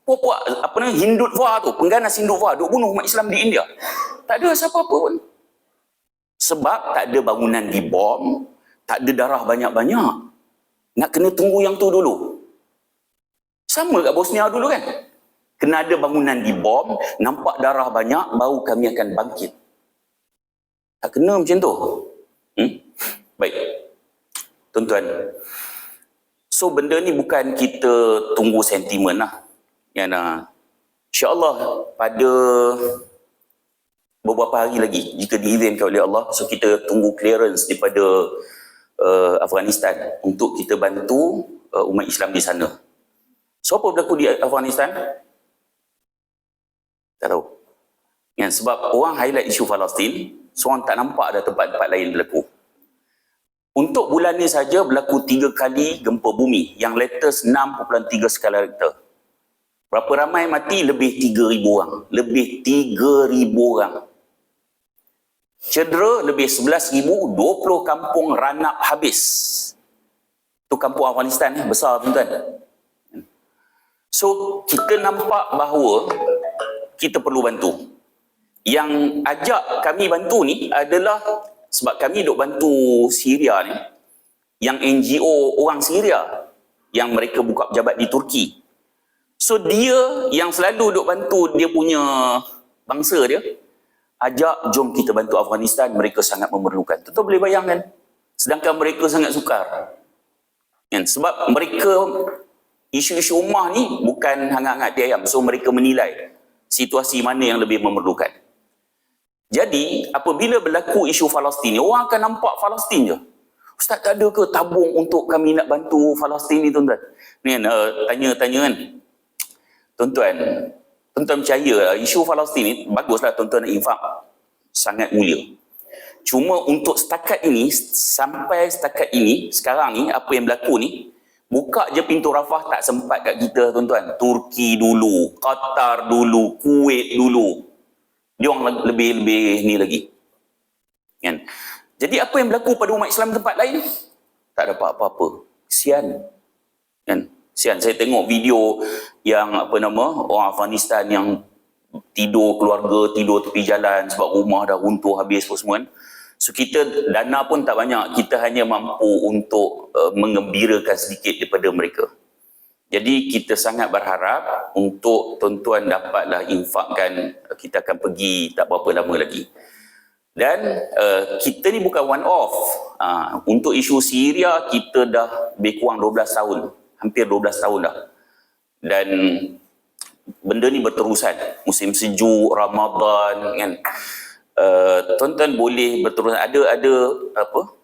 puak-puak Hindutva tu, pengganas Hindutva duk bunuh umat Islam di India. Tak ada siapa-apa pun. Sebab tak ada bangunan dibom, tak ada darah banyak-banyak. Nak kena tunggu yang tu dulu. Sama kat Bosnia dulu kan? Kena ada bangunan dibom, nampak darah banyak, baru kami akan bangkit. Tak kena macam tu. Baik. Tuan-tuan, so benda ni bukan kita tunggu sentimen lah. InsyaAllah pada beberapa hari lagi, jika diizinkan oleh Allah, so kita tunggu clearance daripada Afghanistan untuk kita bantu umat Islam di sana. So apa berlaku di Afghanistan? Tak tahu. Sebab orang highlight isu Palestin, so orang tak nampak ada tempat-tempat lain berlaku. Untuk bulan ni saja berlaku 3 kali gempa bumi yang latest 6.3 skala Richter. Berapa ramai mati? Lebih 3,000 orang. Lebih 3,000 orang. Cedera lebih 11,000, 20 kampung ranap habis. Itu kampung Afghanistan besar tuan-tuan. So kita nampak bahawa kita perlu bantu. Yang ajak kami bantu ni adalah sebab kami duk bantu Syria ni, yang NGO orang Syria, yang mereka buka pejabat di Turki. So dia yang selalu duk bantu dia punya bangsa dia, ajak jom kita bantu Afghanistan, mereka sangat memerlukan. Tentu boleh bayangkan. Sedangkan mereka sangat sukar. Sebab mereka, isu-isu ummah ni bukan hangat-hangat ti ayam. So mereka menilai situasi mana yang lebih memerlukan. Jadi, apabila berlaku isu Palestin ni, orang akan nampak Palestin je. Ustaz, tak ada ke tabung untuk kami nak bantu Palestin ni, tuan-tuan? Ni kan, tanya-tanya kan. Tuan-tuan percaya isu Palestin ni, baguslah tuan-tuan nak infak. Sangat mulia. Cuma untuk setakat ini, sampai setakat ini, sekarang ni, apa yang berlaku ni, buka je pintu Rafah tak sempat kat kita, tuan-tuan. Turki dulu, Qatar dulu, Kuwait dulu. Dia orang lebih ni lagi. Kan? Jadi apa yang berlaku pada umat Islam tempat lain? Tak dapat apa-apa. Kesian. Kan? Kesian. Saya tengok video yang orang Afghanistan yang tidur keluarga, tidur tepi jalan sebab rumah dah runtuh habis apa semua. Kan? So kita dana pun tak banyak. Kita hanya mampu untuk mengembirakan sedikit daripada mereka. Jadi kita sangat berharap untuk tuan-tuan dapatlah infakkan, kita akan pergi tak berapa lama lagi. Dan kita ni bukan one off. Untuk isu Syria kita dah lebih kurang 12 tahun, hampir 12 tahun dah. Dan benda ni berterusan. Musim sejuk, Ramadan kan. Tuan-tuan boleh berterusan, ada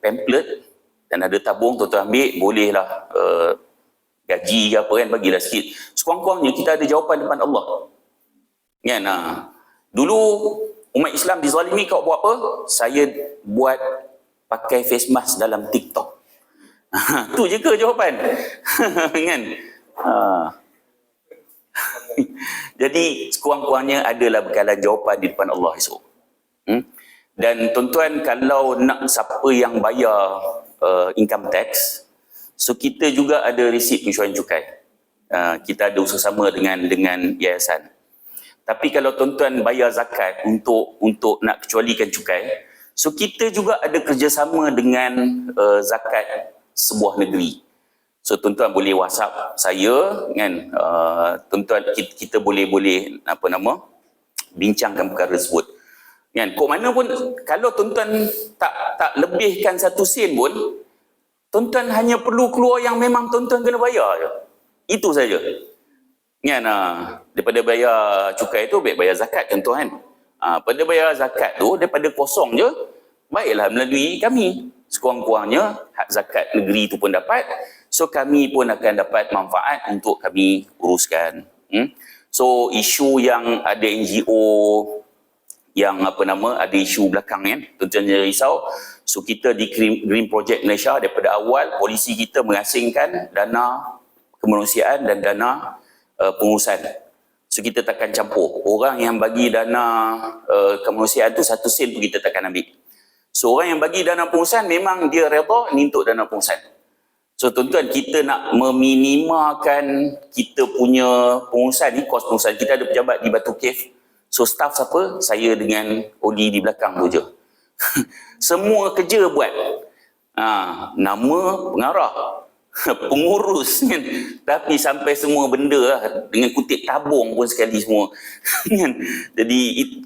pamphlet dan ada tabung, tuan-tuan ambil, bolehlah gaji ke apa kan, bagilah sikit. Sekurang-kurangnya kita ada jawapan depan Allah. Kan? Dulu umat Islam dizalimi, kau buat apa? Saya buat pakai face mask dalam TikTok. Tu je ke jawapan? Kan? Jadi sekurang-kurangnya adalah bekalan jawapan di depan Allah esok. Dan tuan-tuan, kalau nak siapa yang bayar income tax, so kita juga ada resit pensyuaran cukai. Kita ada usaha-sama dengan yayasan. Tapi kalau tuan-tuan bayar zakat untuk nak kecualikan cukai, so kita juga ada kerjasama dengan zakat sebuah negeri. So tuan-tuan boleh WhatsApp saya kan, tuan-tuan kita boleh bincangkan perkara tersebut. Kan, kok mana pun kalau tuan-tuan tak lebihkan 1 sen pun, tuan-tuan hanya perlu keluar yang memang tuan-tuan kena bayar je. Itu saja. Kan, daripada bayar cukai tu, baik bayar zakat contoh kan. Pada bayar zakat tu, daripada kosong je, baiklah melalui kami. Sekurang-kurangnya hak zakat negeri tu pun dapat, so kami pun akan dapat manfaat untuk kami uruskan. So isu yang ada NGO yang ada isu belakang kan, tuan-tuan jangan risau. So kita di Green Project Malaysia daripada awal, polisi kita mengasingkan dana kemanusiaan dan dana pengurusan. So kita takkan campur. Orang yang bagi dana kemanusiaan tu 1 sen pun kita takkan ambil. So orang yang bagi dana pengurusan memang dia reda ni untuk dana pengurusan. So tuan-tuan, kita nak meminimalkan kita punya pengurusan ni, kos pengurusan. Kita ada pejabat di Batu Cave. So staff siapa? Saya dengan Oli di belakang tu je. Semua kerja buat. Nama pengarah, pengurus kan. Tapi sampai semua benda lah, dengan kutip tabung pun sekali semua. Kan? Jadi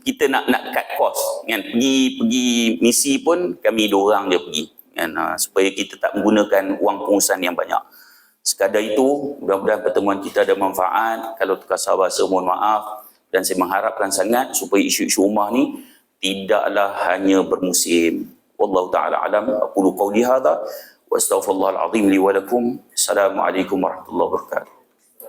kita nak cut cost kan. Pergi misi pun kami 2 orang je pergi. Kan? Supaya kita tak menggunakan wang pengurusan yang banyak. Sekadar itu, mudah-mudahan pertemuan kita ada manfaat. Kalau terkasar bahasa, mohon maaf. Dan saya mengharapkan sangat supaya isu-isu ummah ni tidaklah hanya bermusim. Wallahu ta'ala alam. Aqulu qawli hadha wa astaghfirullahal azim li wa lakum. Assalamualaikum warahmatullahi wabarakatuh.